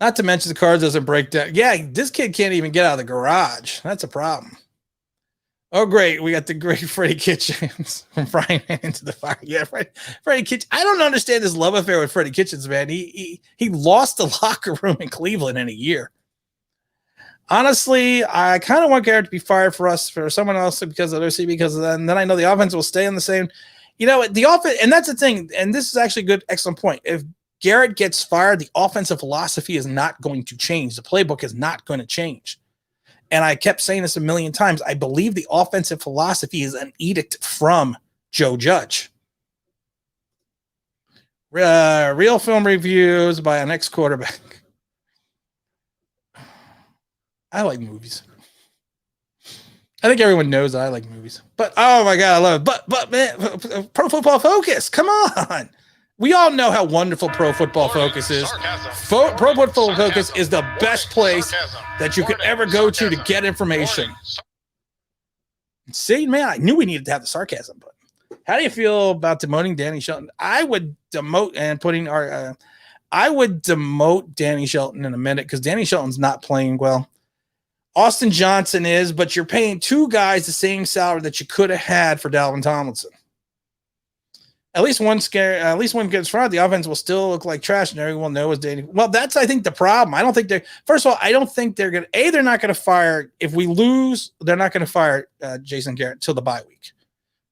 Not to mention the car doesn't break down. Yeah, this kid can't even get out of the garage. That's a problem. Oh, great. We got the great Freddie Kitchens from Frying Man into the Fire. Yeah, Freddie Kitchens. I don't understand this love affair with Freddie Kitchens, man. He lost the locker room in Cleveland in a year. Honestly, I kind of want Garrett to be fired for someone else because of OC, because of that. And then I know the offense will stay in the same. The offense, and that's the thing. And this is actually a good, excellent point. If Garrett gets fired, the offensive philosophy is not going to change. The playbook is not going to change. And I kept saying this a million times. I believe the offensive philosophy is an edict from Joe Judge. Real film reviews by an ex-quarterback. I like movies. I think everyone knows I like movies. But, oh my God, I love it. But man, Pro Football Focus, come on. We all know how wonderful Pro Football Focus is. Pro Football Focus is the best place that you could ever go to get information. See, man, I knew we needed to have the sarcasm button. How do you feel about demoting Danny Shelton? I would demote Danny Shelton in a minute because Danny Shelton's not playing well. Austin Johnson is, but you're paying two guys the same salary that you could have had for Dalvin Tomlinson. At least one gets fired, the offense will still look like trash, and everyone knows Danny. Well, that's, I think, the problem. I don't think first of all, I don't think they're going to, they're not going to fire, if we lose, they're not going to fire Jason Garrett till the bye week.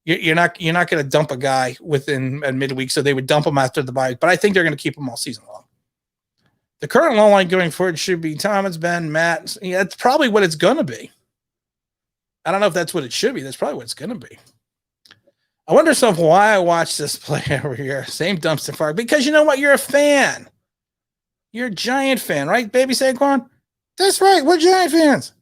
You're not going to dump a guy within a midweek, so they would dump him after the bye. But I think they're going to keep him all season long. The current low line going forward should be Thomas, Ben, Matt. Yeah, that's probably what it's going to be. I don't know if that's what it should be. That's probably what it's going to be. I wonder why I watch this play over here. Same dumpster fire. Because you know what? You're a fan. You're a Giant fan, right, baby Saquon? That's right. We're Giant fans.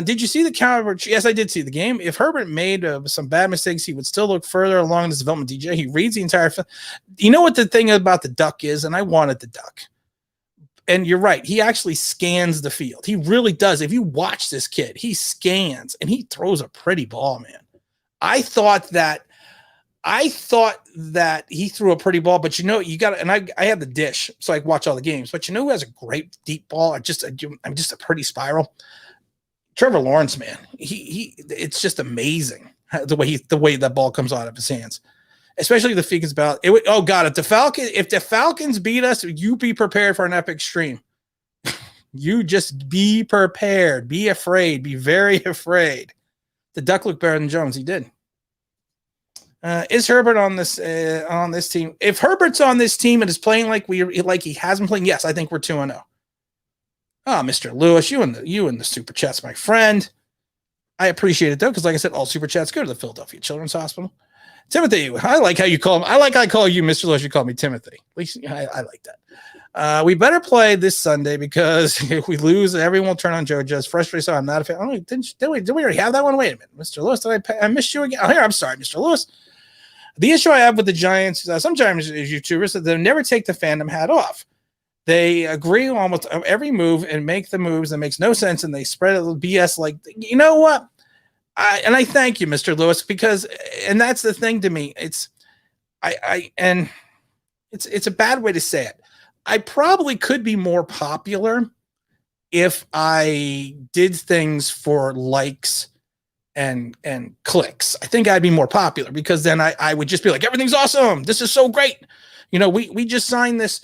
Did you see the Cowboys? Yes, I did see the game. If Herbert made some bad mistakes, he would still look further along in his development. DJ, he reads the entire film. You know what the thing about the duck is? And I wanted the duck. And you're right. He actually scans the field. He really does. If you watch this kid, he scans and he throws a pretty ball, man. I thought that he threw a pretty ball, but you got to, and I have the dish, so I watch all the games. But who has a great deep ball? I'm just a pretty spiral. Trevor Lawrence, man, it's just amazing the way that ball comes out of his hands, especially the Falcons ball. If the Falcons beat us, you be prepared for an epic stream. You just be prepared, be afraid, be very afraid. The duck looked better than Jones. He did. Is Herbert on this team? If Herbert's on this team and is playing like he has been playing, yes, I think we're 2-0. Oh, Mr. Lewis, you and the super chats, my friend. I appreciate it though, because like I said, all super chats go to the Philadelphia Children's Hospital. Timothy, I like how you call him. I call you Mr. Lewis. You call me Timothy. At least I like that. We better play this Sunday because if we lose, everyone will turn on JoJo's. Frustrated, so I'm not a fan. Oh, did we already have that one? Wait a minute, Mr. Lewis. I missed you again. Oh, here, I'm sorry, Mr. Lewis. The issue I have with the Giants, sometimes as YouTubers, that they never take the fandom hat off. They agree on almost every move and make the moves that makes no sense, and they spread a little BS. Like, you know what? I thank you, Mr. Lewis, because, and that's the thing to me. It's a bad way to say it. I probably could be more popular if I did things for likes and clicks. I think I'd be more popular because then I would just be like, everything's awesome. This is so great. We just signed this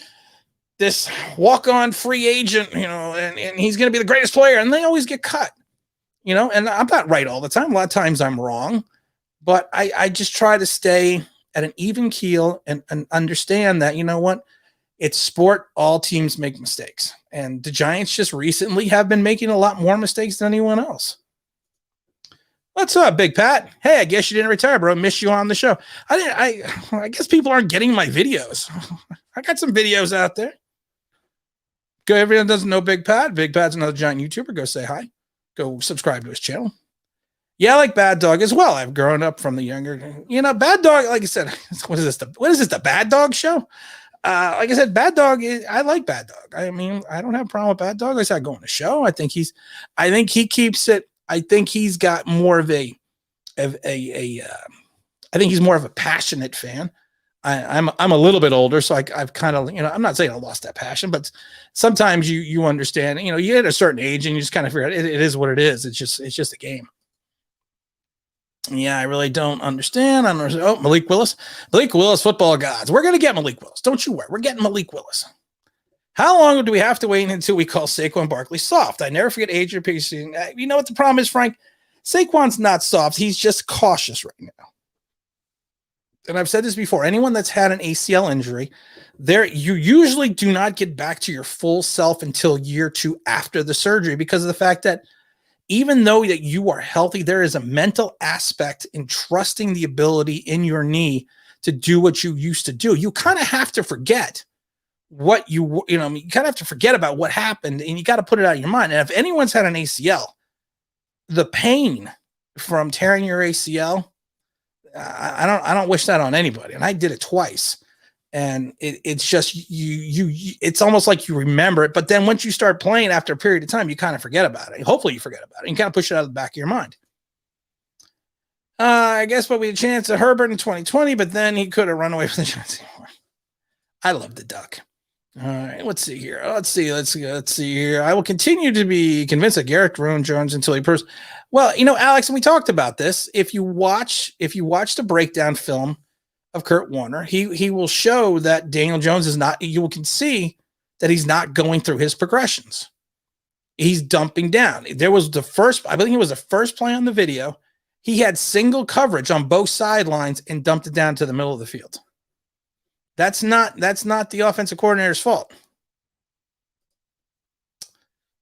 walk-on free agent, and he's going to be the greatest player. And they always get cut, and I'm not right all the time. A lot of times I'm wrong, but I just try to stay at an even keel and understand that, what, it's sport. All teams make mistakes. And the Giants just recently have been making a lot more mistakes than anyone else. What's up, Big Pat? Hey, I guess you didn't retire, bro. Missed you on the show. I guess people aren't getting my videos. I got some videos out there. Go, everyone doesn't know Big Pat. Big Pat's another giant YouTuber. Go say hi. Go subscribe to his channel. Yeah, I like Bad Dog as well. I've grown up from the younger. Bad Dog, like I said, what is this? The Bad Dog show? Like I said, Bad Dog, I like Bad Dog. I mean, I don't have a problem with Bad Dog. Like I said, I go on the show. I think he keeps it. I think he's got more of I think he's more of a passionate fan. I'm a little bit older, so I've kind of, I'm not saying I lost that passion, but sometimes you understand, you hit a certain age and you just kind of figure out it is what it is. It's just a game. Yeah, I really don't understand. Oh, Malik Willis, football gods. We're going to get Malik Willis. Don't you worry. We're getting Malik Willis. How long do we have to wait until we call Saquon Barkley soft? I never forget Adrian Peterson. You know what the problem is, Frank? Saquon's not soft. He's just cautious right now. And I've said this before. Anyone that's had an ACL injury, you usually do not get back to your full self until year 2 after the surgery because of the fact that even though that you are healthy, there is a mental aspect in trusting the ability in your knee to do what you used to do. You kind of have to forget what you kind of have to forget about what happened, and you got to put it out of your mind. And if anyone's had an ACL, the pain from tearing your ACL, I don't wish that on anybody. And I did it twice, and it's just it's almost like you remember it, but then once you start playing after a period of time, you kind of forget about it. Hopefully, you forget about it. You kind of push it out of the back of your mind. I guess, but we had a chance at Herbert in 2020, but then he could have run away from the Giants. I love the duck. All right, let's see here. Let's see here. I will continue to be convinced that Garrett ruined Jones until he proves. Well, Alex, and we talked about this. If you watch the breakdown film of Kurt Warner, he will show that Daniel Jones is not. You can see that he's not going through his progressions. He's dumping down. There was I believe it was the first play on the video. He had single coverage on both sidelines and dumped it down to the middle of the field. That's not the offensive coordinator's fault.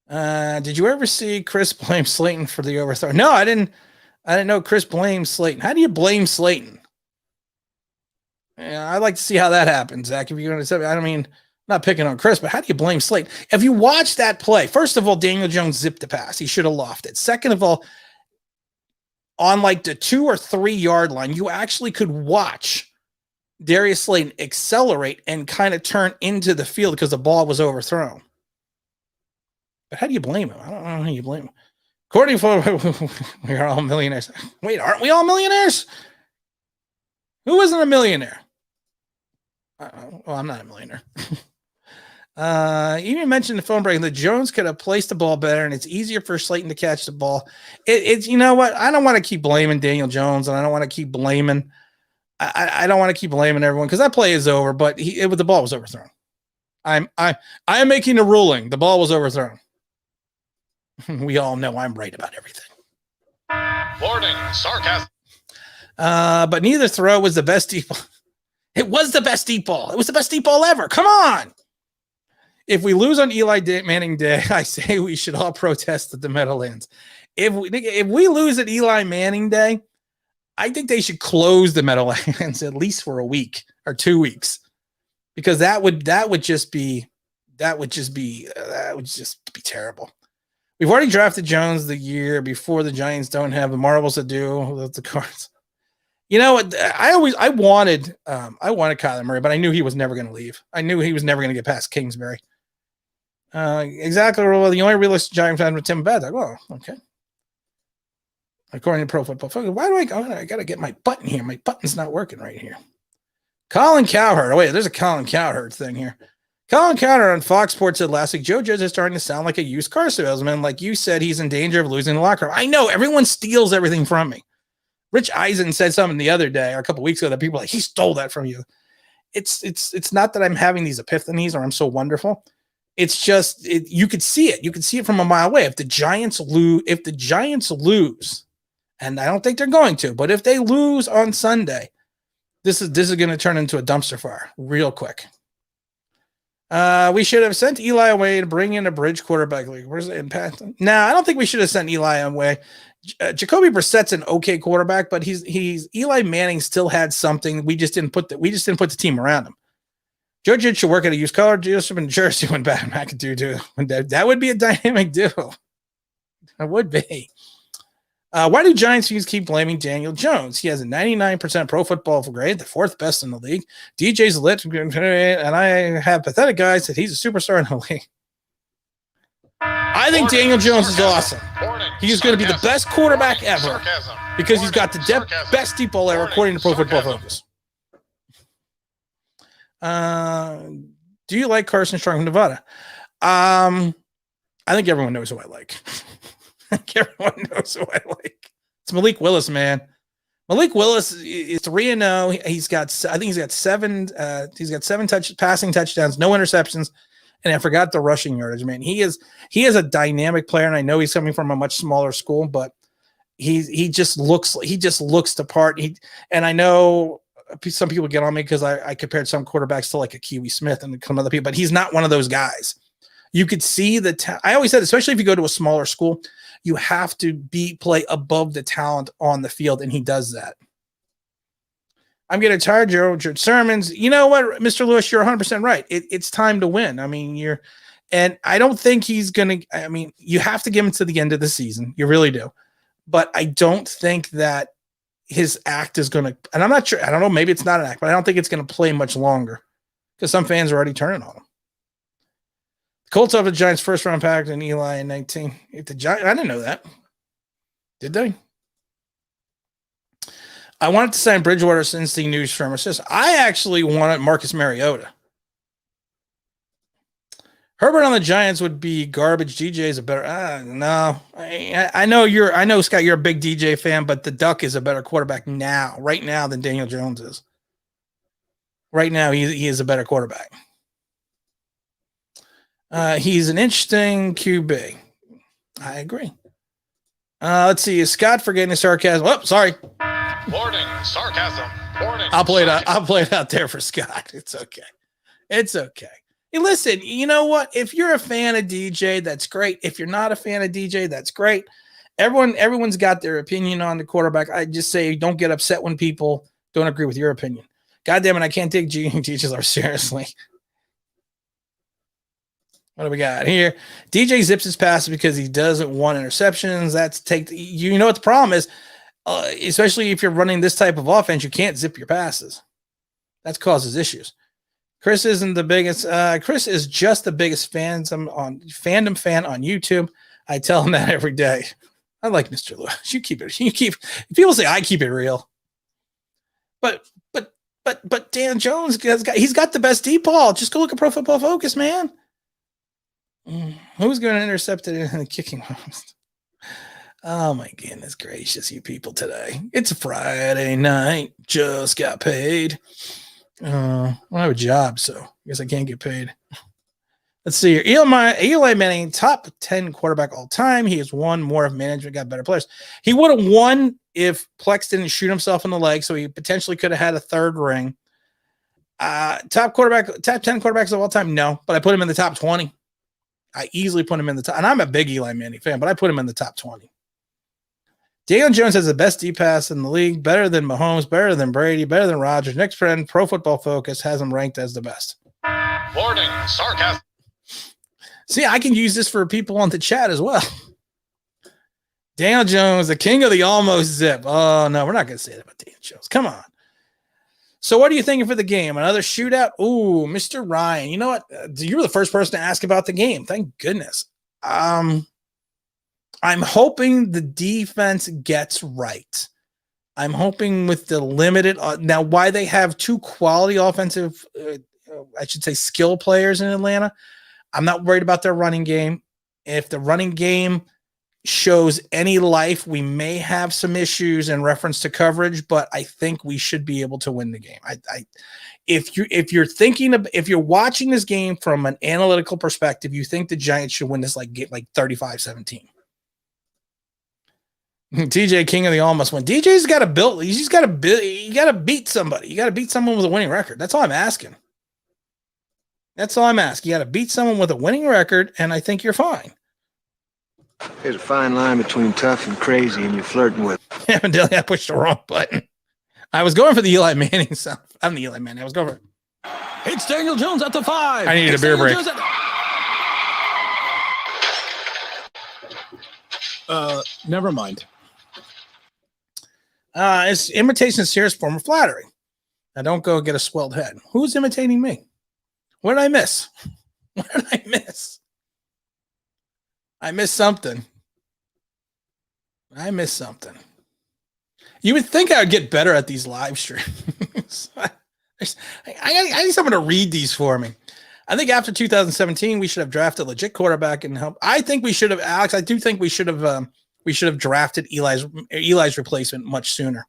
Did you ever see Chris blame Slayton for the overthrow? No, I didn't know Chris blames Slayton. How do you blame Slayton? Yeah, I'd like to see how that happens, Zach. If you're going to say, I mean, not picking on Chris, but how do you blame Slayton? If you watch that play, first of all, Daniel Jones zipped the pass. He should have lofted. Second of all, on like the 2 or 3 yard line, you actually could watch Darius Slayton accelerate and kind of turn into the field because the ball was overthrown. But how do you blame him? I don't know how you blame him. According to we are all millionaires. Wait, aren't we all millionaires? Who isn't a millionaire? Well, I'm not a millionaire. You even mentioned the phone break that Jones could have placed the ball better, and it's easier for Slayton to catch the ball. It's you know what? I don't want to keep blaming Daniel Jones, and I don't want to keep blaming. I don't want to keep blaming everyone because that play is over. But the ball was overthrown. I am making a ruling. The ball was overthrown. We all know I'm right about everything. Warning, sarcasm. But neither throw was the best deep ball. It was the best deep ball. It was the best deep ball ever. Come on. If we lose on Eli Manning Day, I say we should all protest at the Meadowlands. If we lose at Eli Manning Day, I think they should close the Meadowlands at least for a week or 2 weeks, because that would just be terrible. We've already drafted Jones the year before. The Giants don't have the marbles to do with the cards. You know what? I wanted Kyler Murray, but I knew he was never going to leave. I knew he was never going to get past Kingsbury. Exactly. Well, the only realistic Giant fan was Tim Baddock. Well, okay. According to Pro Football Focus, why do I got to get my button here? My button's not working right here. Colin Cowherd. Oh, wait, there's a Colin Cowherd thing here. Colin Cowherd on Fox Sports said last week, Joe Judge is starting to sound like a used car salesman. Like you said, he's in danger of losing the locker room. I know everyone steals everything from me. Rich Eisen said something the other day or a couple weeks ago that people are like, he stole that from you. It's not that I'm having these epiphanies or I'm so wonderful. It's just you could see it. You could see it from a mile away. If the Giants lose, and I don't think they're going to, but if they lose on Sunday, this is going to turn into a dumpster fire real quick. We should have sent Eli away to bring in a bridge quarterback league. Where's the impact? No, I don't think we should have sent Eli away. Jacoby Brissett's an okay quarterback, but he's Eli Manning still had something. We just didn't put the team around him. Joe Judge should work at a used car dealership in Jersey when Bat McAdoo do. That would be a dynamic duo. That would be. Why do Giants fans keep blaming Daniel Jones? He has a 99% pro football grade, the 4th best in the league. DJ's lit, and I have pathetic guys that he's a superstar in the league. I think Daniel Jones is awesome. He's going to be the best quarterback ever because he's got the best deep ball ever, according to Pro Football Focus. Do you like Carson Strong from Nevada? I think everyone knows who I like. I think everyone knows who I like. It's Malik Willis, man. Malik Willis is 3-0. He's got 7 passing touchdowns, no interceptions, and I forgot the rushing yardage. Man, he is a dynamic player, and I know he's coming from a much smaller school, but he just looks the part. And I know some people get on me because I compared some quarterbacks to like a Kiwi Smith and some other people, but he's not one of those guys. You could see I always said, especially if you go to a smaller school, you have to play above the talent on the field, and he does that. I'm getting tired, George Sermons. You know what, Mr. Lewis, you're 100% right. It's time to win. I mean, and I don't think he's going to. I mean, you have to give him to the end of the season. You really do. But I don't think that his act is going to. And I'm not sure. I don't know. Maybe it's not an act, but I don't think it's going to play much longer because some fans are already turning on him. Colts have the Giants' first round pack and Eli in 19. I didn't know that. Did they? I wanted to sign Bridgewater since the news firm says I actually wanted Marcus Mariota. Herbert on the Giants would be garbage. DJ is a better. No, I know Scott, you're a big DJ fan, but the Duck is a better quarterback right now than Daniel Jones is. Right now, he is a better quarterback. He's an interesting QB. I agree. Let's see. Is Scott forgetting the sarcasm? Oh, sorry. Warning, sarcasm. Warning. I'll play it out there for Scott. It's okay. It's okay. Hey, listen, you know what? If you're a fan of DJ, that's great. If you're not a fan of DJ, that's great. Everyone's got their opinion on the quarterback. I just say don't get upset when people don't agree with your opinion. God damn it, I can't take DJ seriously. What do we got here? DJ zips his passes because he doesn't want interceptions. You know what the problem is, especially if you're running this type of offense, you can't zip your passes. That causes issues. Chris isn't the biggest. Chris is just the biggest fandom fan on YouTube. I tell him that every day. I like Mr. Lewis. You keep. People say I keep it real, but Dan Jones he's got the best deep ball. Just go look at Pro Football Focus, man. Who's going to intercept it in the kicking? Oh my goodness gracious, you people today. It's a Friday night. Just got paid. I don't have a job, so I guess I can't get paid. Let's see here. Eli Manning, top 10 quarterback all time. He has won more if management got better players. He would have won if Plex didn't shoot himself in the leg, so he potentially could have had a third ring. Top 10 quarterbacks of all time? No, but I put him in the top 20. I easily put him in the top, and I'm a big Eli Manning fan, but I put him in the top 20. Daniel Jones has the best deep pass in the league, better than Mahomes, better than Brady, better than Rodgers. Next friend, Pro Football Focus has him ranked as the best. Warning, sarcasm. See, I can use this for people on the chat as well. Daniel Jones, the king of the almost zip. Oh, no, we're not going to say that about Daniel Jones. Come on. So what are you thinking for the game? Another shootout? Ooh, Mr. Ryan. You know what? You were the first person to ask about the game. Thank goodness. I'm hoping the defense gets right. I'm hoping with the limited now why they have two quality offensive, I should say skill players in Atlanta. I'm not worried about their running game. If the running game shows any life, we may have some issues in reference to coverage, but I think we should be able to win the game. If you're watching this game from an analytical perspective, you think the Giants should win this like 35-17. TJ King of the almost win. DJ's got to build. He's got to build. You got to beat somebody. You got to beat someone with a winning record. That's all I'm asking. You got to beat someone with a winning record, and I think you're fine. There's a fine line between tough and crazy, and you're flirting with. Evidently, I pushed the wrong button. I was going for the Eli Manning stuff. I'm the Eli Manning. I was going for it. It's Daniel Jones at the 5. I needed a beer break. Never mind. It's imitation is serious form of flattery. Now, don't go get a swelled head. Who's imitating me? What did I miss? I missed something. You would think I would get better at these live streams. I need someone to read these for me. I think after 2017, we should have drafted a legit quarterback and help. I think we should have, Alex. I do think we should have drafted Eli's replacement much sooner.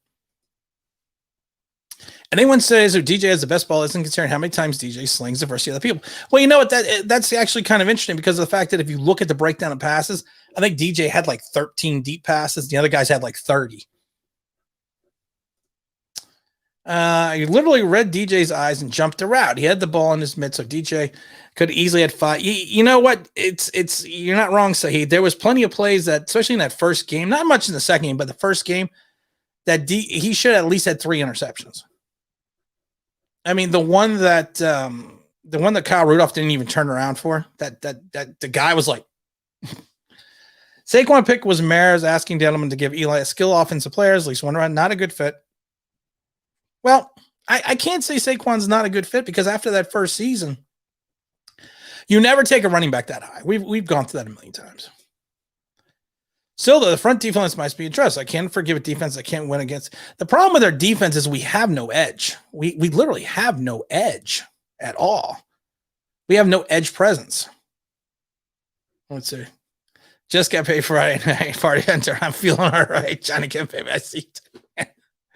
Anyone says that DJ has the best ball isn't considering how many times DJ slings the versus the other people. Well, you know what? That's actually kind of interesting because of the fact that if you look at the breakdown of passes, I think DJ had like 13 deep passes. The other guys had like 30. You literally read DJ's eyes and jumped the route. He had the ball in his mid, so DJ could easily had 5. You know what? It's you're not wrong, Saeed. There was plenty of plays that, especially in that first game, not much in the second game, but the first game, that he should have at least had 3 interceptions. I mean, the one that Kyle Rudolph didn't even turn around for, that the guy was like, Saquon pick was Mares asking Gentleman to give Eli a skill offensive players, at least one round, not a good fit. Well, I can't say Saquon's not a good fit because after that first season, you never take a running back that high. We've gone through that a million times. Still, the front defense must be addressed. I can't forgive a defense I can't win against. The problem with our defense is we have no edge. We literally have no edge at all. We have no edge presence. Let's see. Just got paid Friday night. Party hunter. I'm feeling all right. Johnny can't pay my seat.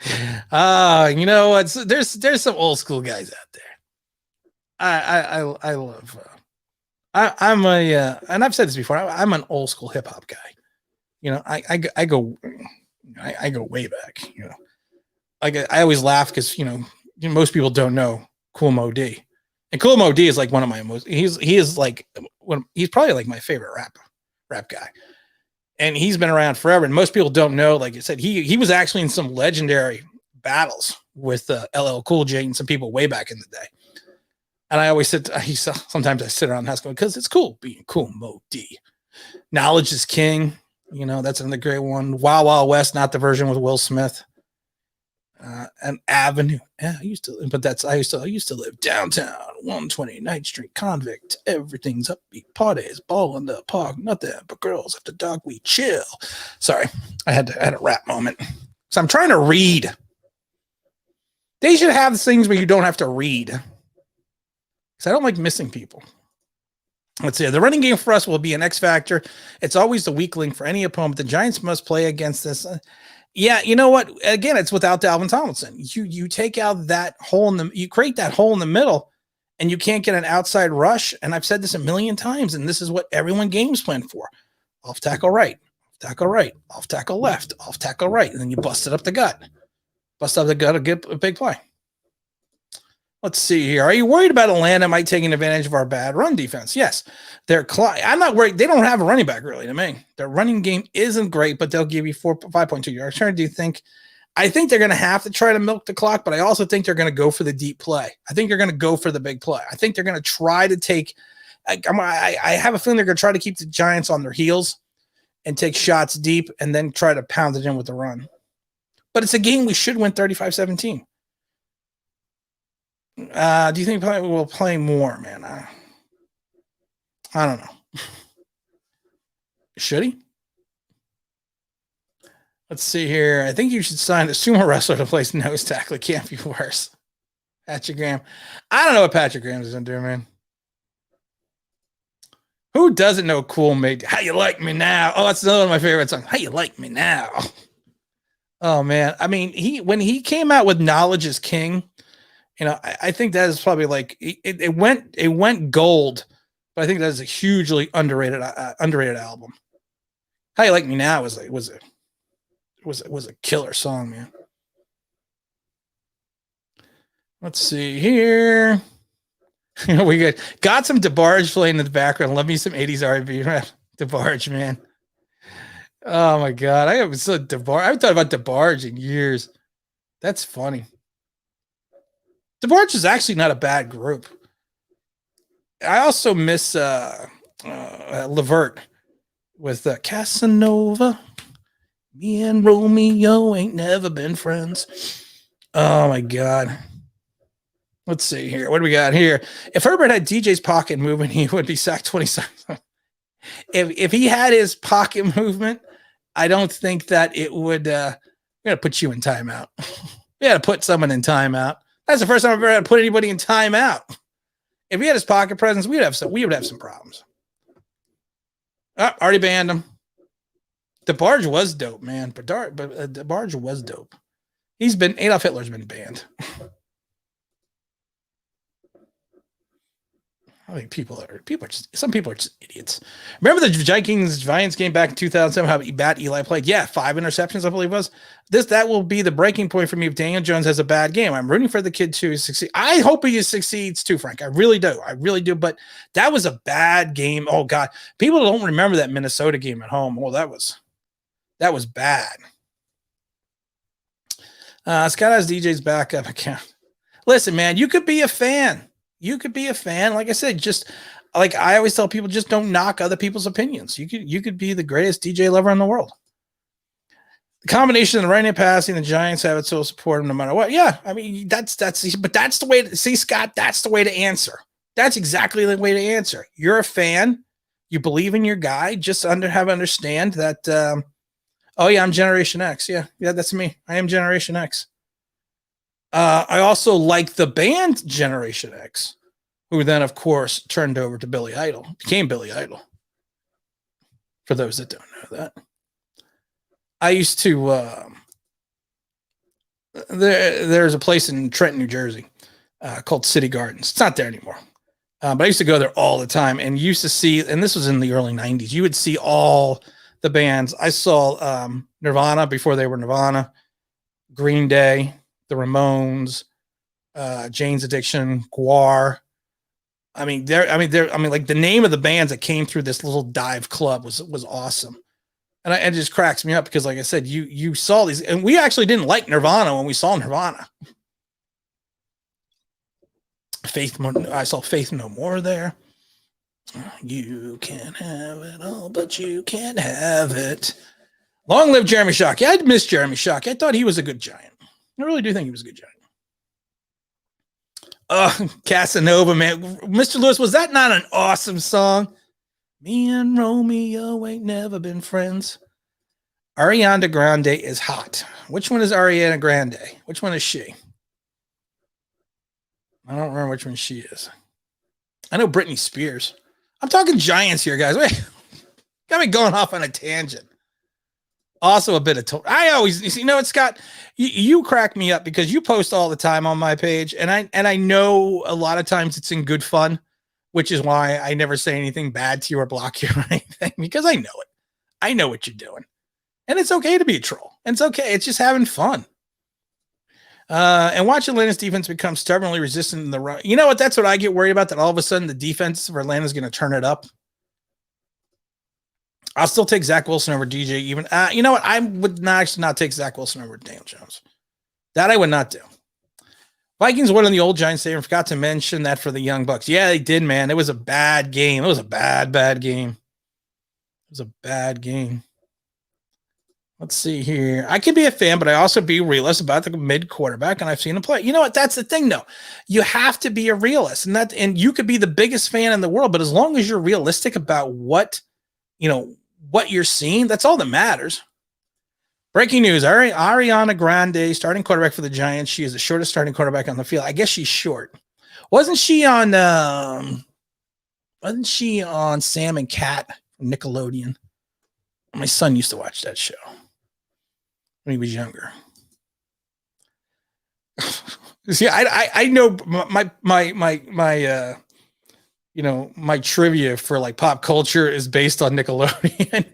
You know what? There's some old school guys out there. I love. I'm a and I've said this before. I'm an old school hip hop guy. I go way back. Like I always laugh because most people don't know Cool Mo D, and Cool Mo D is like one of my most. He's probably like my favorite rap guy, and he's been around forever. And most people don't know. Like I said, he was actually in some legendary battles with LL Cool J and some people way back in the day. And I always sometimes I sit around the house going, because it's cool being Cool Mo D. Knowledge is King. That's another great one. Wild Wild West, not the version with Will Smith. An Avenue. Yeah, I used to live downtown, 120 Ninth Street, convict. Everything's upbeat, parties, ball in the park, nothing but girls after dark. We chill. Sorry, I had a rap moment. So I'm trying to read. They should have things where you don't have to read. Because I don't like missing people. Let's see. The running game for us will be an X factor. It's always the weak link for any opponent. The Giants must play against this. Yeah, you know what? Again, it's without Dalvin Tomlinson. You take out that hole you create that hole in the middle, and you can't get an outside rush. And I've said this a million times, and this is what everyone games plan for: off tackle right, off tackle left, off tackle right, and then you bust it up the gut. Bust up the gut to get a big play. Let's see here. Are you worried about Atlanta might taking advantage of our bad run defense? Yes. I'm not worried. They don't have a running back really to me. Their running game isn't great, but they'll give you 5.2 yards. I think they're going to have to try to milk the clock, but I also think they're going to go for the deep play. I think they're going to go for the big play. I think they're going to try to take I have a feeling they're going to try to keep the Giants on their heels and take shots deep and then try to pound it in with the run. But it's a game we should win 35-17. Do you think we'll play more, man? I don't know. Should he? Let's see here. I think you should sign a sumo wrestler to place nose tackle. It can't be worse. Patrick Graham. I don't know what Patrick Graham is going to do, man. Who doesn't know Cool Mate? How you like me now? Oh, that's another one of my favorite songs. How you like me now? Oh, man. I mean, when he came out with Knowledge is King, I think that is probably like it went gold, but I think that is a hugely underrated album. How You Like Me Now was a killer song, man. Let's see here. We got some DeBarge playing in the background. Love me some 80s R&B rap. DeBarge, man. Oh my God. I haven't thought about DeBarge in years. That's funny. DeBarge is actually not a bad group. I also miss Levert with Casanova. Me and Romeo ain't never been friends. Oh my God. Let's see here. What do we got here? If Herbert had DJ's pocket movement, he would be sacked 27. If he had his pocket movement, I don't think that it would. We got to put you in timeout. We got to put someone in timeout. That's the first time I've ever had to put anybody in timeout. If he had his pocket presence, we would have some problems. Already banned him. DeBarge was dope, man. But DeBarge was dope. Adolf Hitler's been banned. I think some people are just idiots. Remember the Giants game back in 2007, how bad Eli played? Yeah, 5 interceptions, I believe it was. That will be the breaking point for me if Daniel Jones has a bad game. I'm rooting for the kid to succeed. I hope he succeeds too, Frank. I really do. But that was a bad game. Oh God. People don't remember that Minnesota game at home. Well, that was bad. Scott has DJ's backup account. Listen, man, you could be a fan. Like I said, just like I always tell people, just don't knock other people's opinions. You could be the greatest DJ lover in the world. The combination of the running and passing, the Giants have it, so support them no matter what. Yeah, I mean that's the way to see, Scott. That's the way to answer. That's exactly the way to answer. You're a fan. You believe in your guy. Just understand that. Oh yeah, I'm Generation X. Yeah, that's me. I am Generation X. I also like the band Generation X, who then, of course, turned over to Billy Idol, became Billy Idol. For those that don't know that. I used to, there's a place in Trenton, New Jersey, called City Gardens. It's not there anymore. But I used to go there all the time and used to see, and this was in the early 90s, you would see all the bands. I saw Nirvana before they were Nirvana, Green Day, the Ramones, Jane's Addiction, Guar. Like the name of the bands that came through this little dive club was awesome. And it just cracks me up because, like I said, you saw these, and we actually didn't like Nirvana when we saw Nirvana. I saw Faith No More there. You can have it all, but you can't have it. Long live Jeremy Shockey. I'd miss Jeremy Shockey. I thought he was a good Giant. I really do think he was a good Giant. Casanova, man. Mr. Lewis, was that not an awesome song? Me and Romeo ain't never been friends. Ariana Grande is hot. Which one is Ariana Grande? Which one is she? I don't remember which one she is. I know Britney Spears. I'm talking Giants here, guys. Wait, got me going off on a tangent. Also a bit of I always, you know what, Scott, you crack me up because you post all the time on my page, and I know a lot of times it's in good fun, which is why I never say anything bad to you or block you or anything, because I know it. I know what you're doing. And it's okay to be a troll. And it's okay. It's just having fun. And watch Atlanta's defense become stubbornly resistant in the run. You know what? That's what I get worried about, that all of a sudden the defense of Atlanta is going to turn it up. I'll still take Zach Wilson over DJ even. You know what? I would not take Zach Wilson over Daniel Jones. That I would not do. Vikings won on the old Giants. They forgot to mention that for the Young Bucks. Yeah, they did, man. It was a bad game. It was a bad game. It was a bad game. Let's see here. I can be a fan, but I also be a realist about the mid quarterback, and I've seen him play. You know what? That's the thing, though. You have to be a realist, and you could be the biggest fan in the world, but as long as you're realistic about what you're seeing, that's all that matters. Breaking news: Ariana Grande, starting quarterback for the Giants. She is the shortest starting quarterback on the field. I guess she's short. Wasn't she on Sam and Cat from Nickelodeon? My son used to watch that show when he was younger. See, I know my trivia for like pop culture is based on Nickelodeon.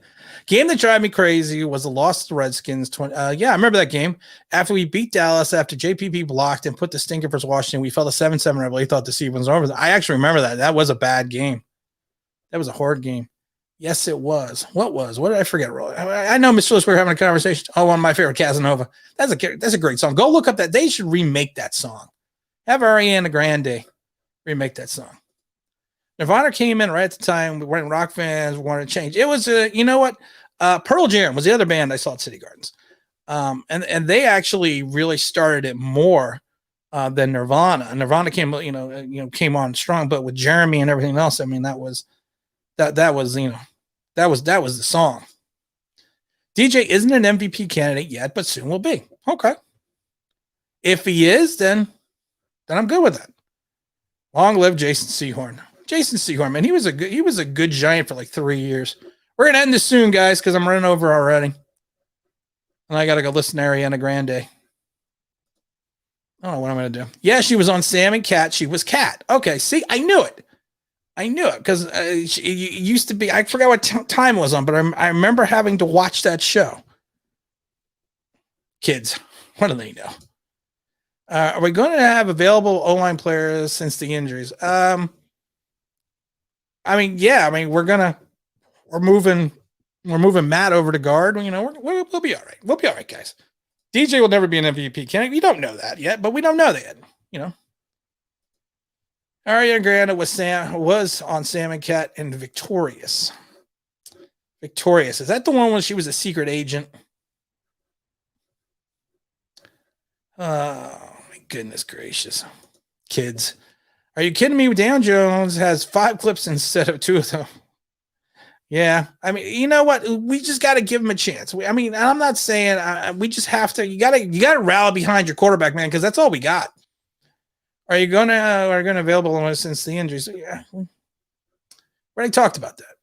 Game that drive me crazy was the loss to the Redskins. I remember that game. After we beat Dallas, after JPP blocked and put the stinker versus Washington, we fell to 7-7. I really thought the season was over. I actually remember that. That was a bad game. That was a hard game. Yes, it was. What did I forget? I know, Mr. Lewis, we were having a conversation. Oh, one of my favorite, Casanova. That's a great song. Go look up that. They should remake that song. Have Ariana Grande remake that song. Nirvana came in right at the time when rock fans wanted to change. It was, you know what? Pearl Jam was the other band I saw at City Gardens. And they actually really started it more than Nirvana. Nirvana came on strong, but with Jeremy and everything else, I mean, that was the song. DJ isn't an MVP candidate yet, but soon will be. Okay. If he is, then I'm good with that. Long live Jason Sehorn. Jason Sehorn, man, he was a good Giant for like 3 years. We're gonna end this soon, guys, because I'm running over already. And I gotta go listen to Ariana Grande. I don't know what I'm gonna do. Yeah, she was on Sam and Cat. She was Cat. Okay, see, I knew it because it used to be. I forgot what time it was on, but I remember having to watch that show. Kids, what do they know? Are we going to have available O-line players since the injuries? We're moving Matt over to guard. We'll be all right. We'll be all right, guys. DJ will never be an MVP candidate. We don't know that yet, but we don't know that yet. Ariana Grande was on Sam and Cat and Victorious. Victorious. Is that the one when she was a secret agent? Oh, my goodness gracious. Kids. Are you kidding me? Dan Jones has 5 clips instead of 2 of them. Yeah. I mean, you know what? We just got to give him a chance. I'm not saying we just have to. You got to rally behind your quarterback, man, because that's all we got. Are you going to available since the injuries? Yeah. We already talked about that.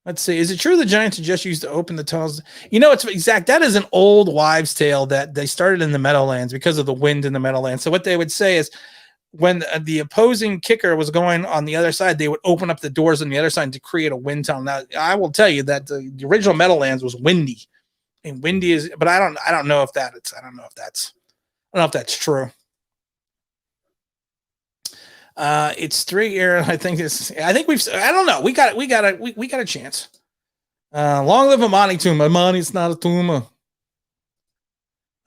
Let's see. Is it true the Giants are just used to open the tunnels? It's exact. That is an old wives' tale that they started in the Meadowlands because of the wind in the Meadowlands. So what they would say is, when the opposing kicker was going on the other side, they would open up the doors on the other side to create a wind tunnel. Now, I will tell you that the original Meadowlands was windy, and windy is, but I don't know if that's true. It's 3 year. I think I don't know. We got a chance. Long live Amani Tuma. Amani's not a tumor.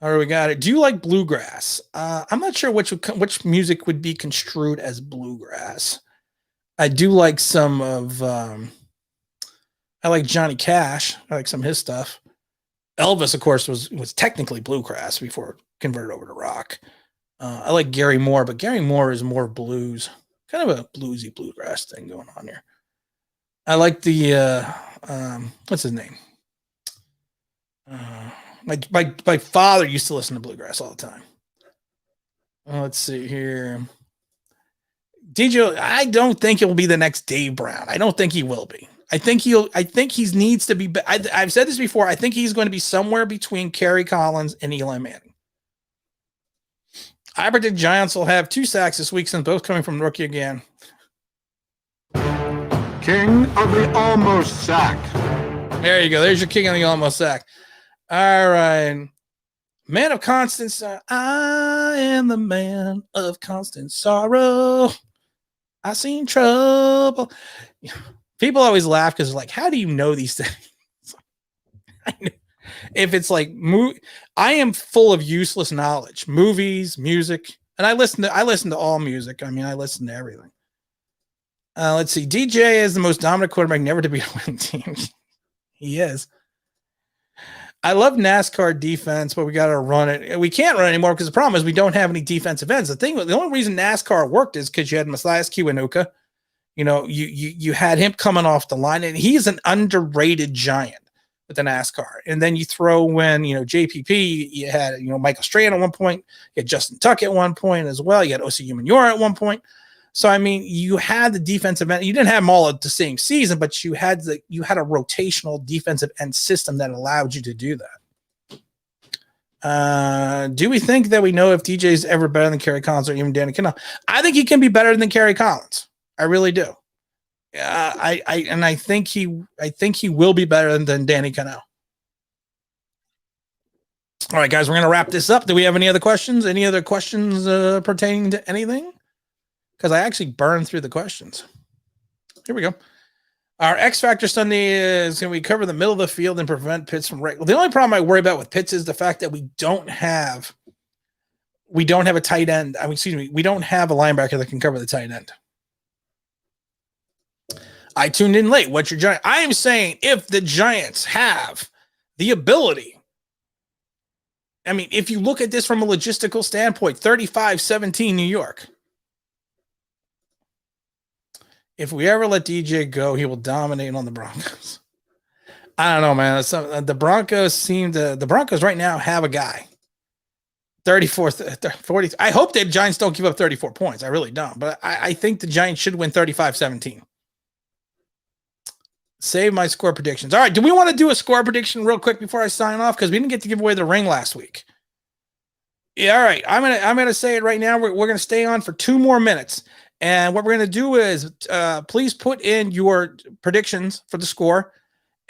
All right, we got it. Do you like bluegrass? I'm not sure which music would be construed as bluegrass. I do like some of. I like Johnny Cash. I like some of his stuff. Elvis, of course, was technically bluegrass before converted over to rock. I like Gary Moore, but Gary Moore is more blues, kind of a bluesy bluegrass thing going on here. I like the what's his name? My father used to listen to bluegrass all the time. Let's see here. DJ, I don't think it will be the next Dave Brown. I don't think he will be. I think he needs to be. I've said this before. I think he's going to be somewhere between Kerry Collins and Eli Manning. I predict Giants will have 2 sacks this week, since both coming from rookie again. King of the almost sack. There you go. There's your king of the almost sack. All right. Man of constant sorrow. I am the man of constant sorrow. I seen trouble. People always laugh because they're like, how do you know these things? If it's like, I am full of useless knowledge, movies, music, and I listen to all music. I mean, I listen to everything. Let's see. DJ is the most dominant quarterback never to beat a winning team. He is. I love NASCAR defense, but we got to run it. We can't run anymore because the problem is we don't have any defensive ends. The only reason NASCAR worked is because you had Matthias Kiwanuka. You know, you had him coming off the line, and he's an underrated giant with the NASCAR. And then you throw in, JPP, you had, Michael Strahan at one point, you had Justin Tuck at one point as well. You had Osi Umenyiora at one point. So, I mean, you had the defensive end. You didn't have them all at the same season, but you had a rotational defensive end system that allowed you to do that. Do we think that we know if DJ is ever better than Kerry Collins or even Danny Cano? I think he can be better than Kerry Collins. I really do. I think he will be better than Danny Cano. All right, guys, we're gonna wrap this up. Do we have any other questions? Any other questions pertaining to anything? Because I actually burned through the questions. Here we go. Our X Factor Sunday is going to cover the middle of the field and prevent Pitts from right. Well, the only problem I worry about with Pitts is the fact that we don't have a tight end. We don't have a linebacker that can cover the tight end. I tuned in late. What's your Giant? I am saying if the Giants have the ability, I mean, if you look at this from a logistical standpoint, 35-17 New York. If we ever let DJ go, he will dominate on the Broncos. I don't know, man. The Broncos right now have a guy. 40. I hope the Giants don't give up 34 points. I really don't. But I think the Giants should win 35-17. Save my score predictions. All right. Do we want to do a score prediction real quick before I sign off? Because we didn't get to give away the ring last week. Yeah, all right. I'm gonna say it right now. We're gonna stay on for 2 more minutes. And what we're going to do is please put in your predictions for the score.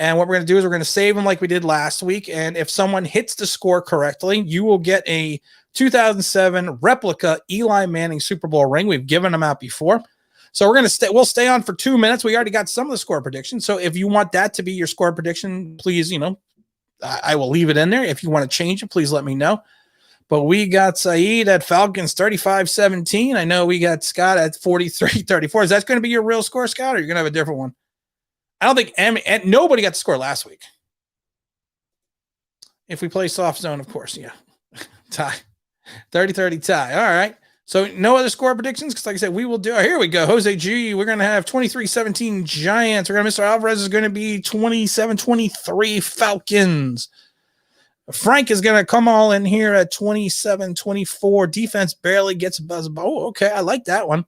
And what we're going to do is we're going to save them like we did last week. And if someone hits the score correctly, you will get a 2007 replica Eli Manning Super Bowl ring. We've given them out before. So we'll stay on for 2 minutes. We already got some of the score predictions. So if you want that to be your score prediction, please, I will leave it in there. If you want to change it, please let me know. But we got Saeed at Falcons 35-17. I know we got Scott at 43-34. Is that going to be your real score, Scott, or you're going to have a different one? I don't think and nobody got the score last week. If we play soft zone, of course, yeah. Tie. 30-30 tie. All right. So no other score predictions? Because like I said, we will do. Oh, here we go. Jose G. We're going to have 23-17 Giants. We're going to Mr. Alvarez is going to be 27-23 Falcons. Frank is going to come all in here at 27-24. Defense barely gets a buzz. Oh, okay. I like that one.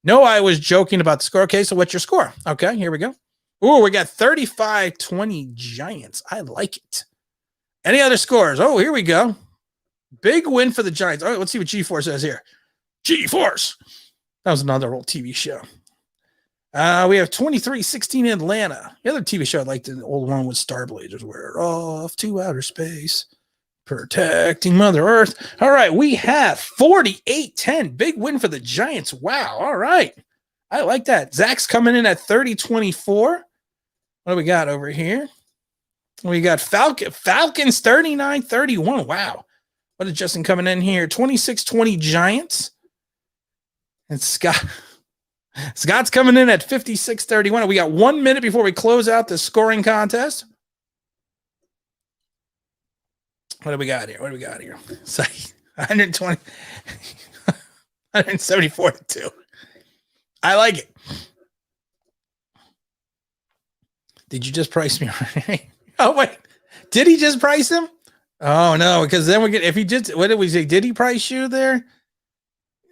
No, I was joking about the score. Okay, so what's your score? Okay, here we go. Oh, we got 35-20 Giants. I like it. Any other scores? Oh, here we go. Big win for the Giants. All right, let's see what G4 says here. G-Force. That was another old TV show. We have 2316 Atlanta. The other TV show I liked, the old one was Starblazers. We're off to outer space, protecting Mother Earth. All right, we have 48-10. Big win for the Giants. Wow. All right. I like that. Zach's coming in at 30-24. What do we got over here? We got Falcons 39-31. Wow. What is Justin coming in here? 26-20 Giants. And Scott's coming in at 56-31. We got 1 minute before we close out the scoring contest. What do we got here? So 120, 174-2. I like it. Did you just price me? Oh, wait. Did he just price him? Oh, no, because then we get, if he just, what did we say? Did he price you there?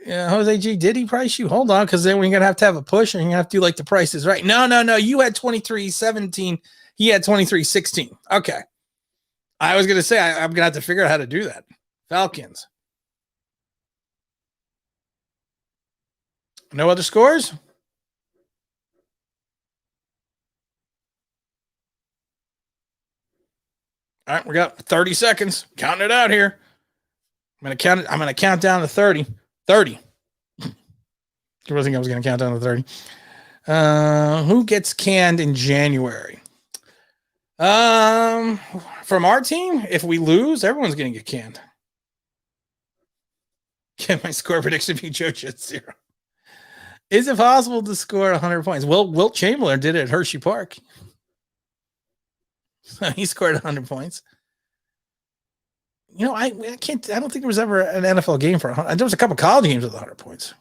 Yeah, Jose G, did he price you? Hold on, because then we're going to have a push and you're going to have to do like the prices right. No. You had 23-17. He had 23-16. Okay. I was going to say, I'm going to have to figure out how to do that. Falcons. No other scores? All right, we got 30 seconds. Counting it out here. I'm going to count down to 30. 30. I really think I was going to count down to 30. Who gets canned in January? From our team, if we lose, everyone's going to get canned. Can my score prediction be Joe at 0? Is it possible to score 100 points? Well, Wilt Chamberlain did it at Hershey Park. He scored 100 points. You know, I don't think there was ever an NFL game for 100. There was a couple college games with 100 points.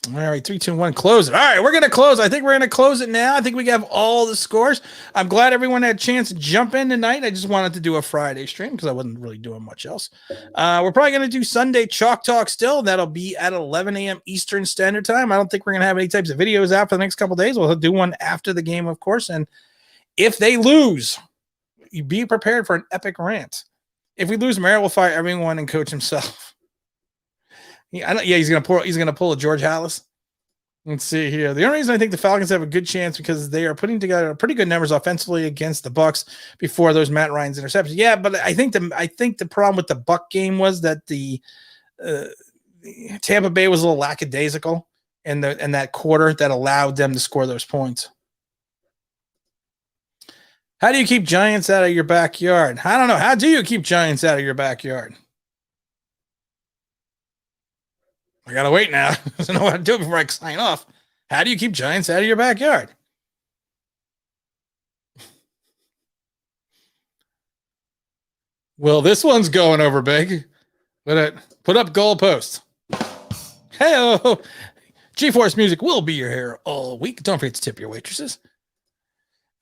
All right, 3, 2, 1, close it. All right, we're going to close. I think we're going to close it now. I think we have all the scores. I'm glad everyone had a chance to jump in tonight. I just wanted to do a Friday stream because I wasn't really doing much else. We're probably going to do Sunday Chalk Talk still. That'll be at 11 a.m. Eastern Standard Time. I don't think we're going to have any types of videos out for the next couple of days. We'll do one after the game, of course. And if they lose, you be prepared for an epic rant. If we lose, Merrill will fire everyone and coach himself. He's gonna pull a George Hallis. Let's see here. The only reason I think the Falcons have a good chance because they are putting together pretty good numbers offensively against the Bucs before those Matt Ryan's interceptions. Yeah, but I think the problem with the Buck game was that the Tampa Bay was a little lackadaisical in that quarter that allowed them to score those points. How do you keep Giants out of your backyard? I don't know. How do you keep Giants out of your backyard? I got to wait now. I don't know what to do before I sign off. How do you keep Giants out of your backyard? Well, this one's going over big. Put up goalposts. Hey, G-Force Music will be your hair all week. Don't forget to tip your waitresses.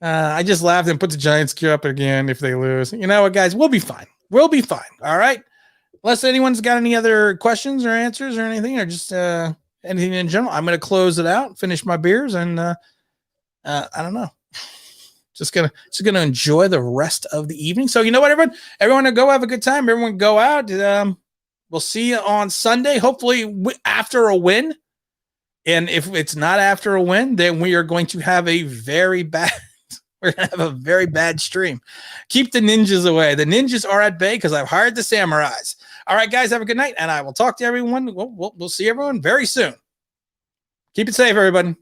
I just laughed and put the Giants gear up again if they lose. You know what, guys? We'll be fine. We'll be fine. All right? Unless anyone's got any other questions or answers or anything, or just anything in general, I'm going to close it out, finish my beers, and I don't know. Just gonna enjoy the rest of the evening. So you know what, everyone go have a good time. Everyone go out. We'll see you on Sunday, hopefully after a win. And if it's not after a win, then we are going to have a very bad. We're going to have a very bad stream. Keep the ninjas away. The ninjas are at bay because I've hired the samurais. All right, guys, have a good night, and I will talk to everyone. We'll see everyone very soon. Keep it safe, everybody.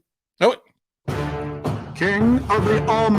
King of the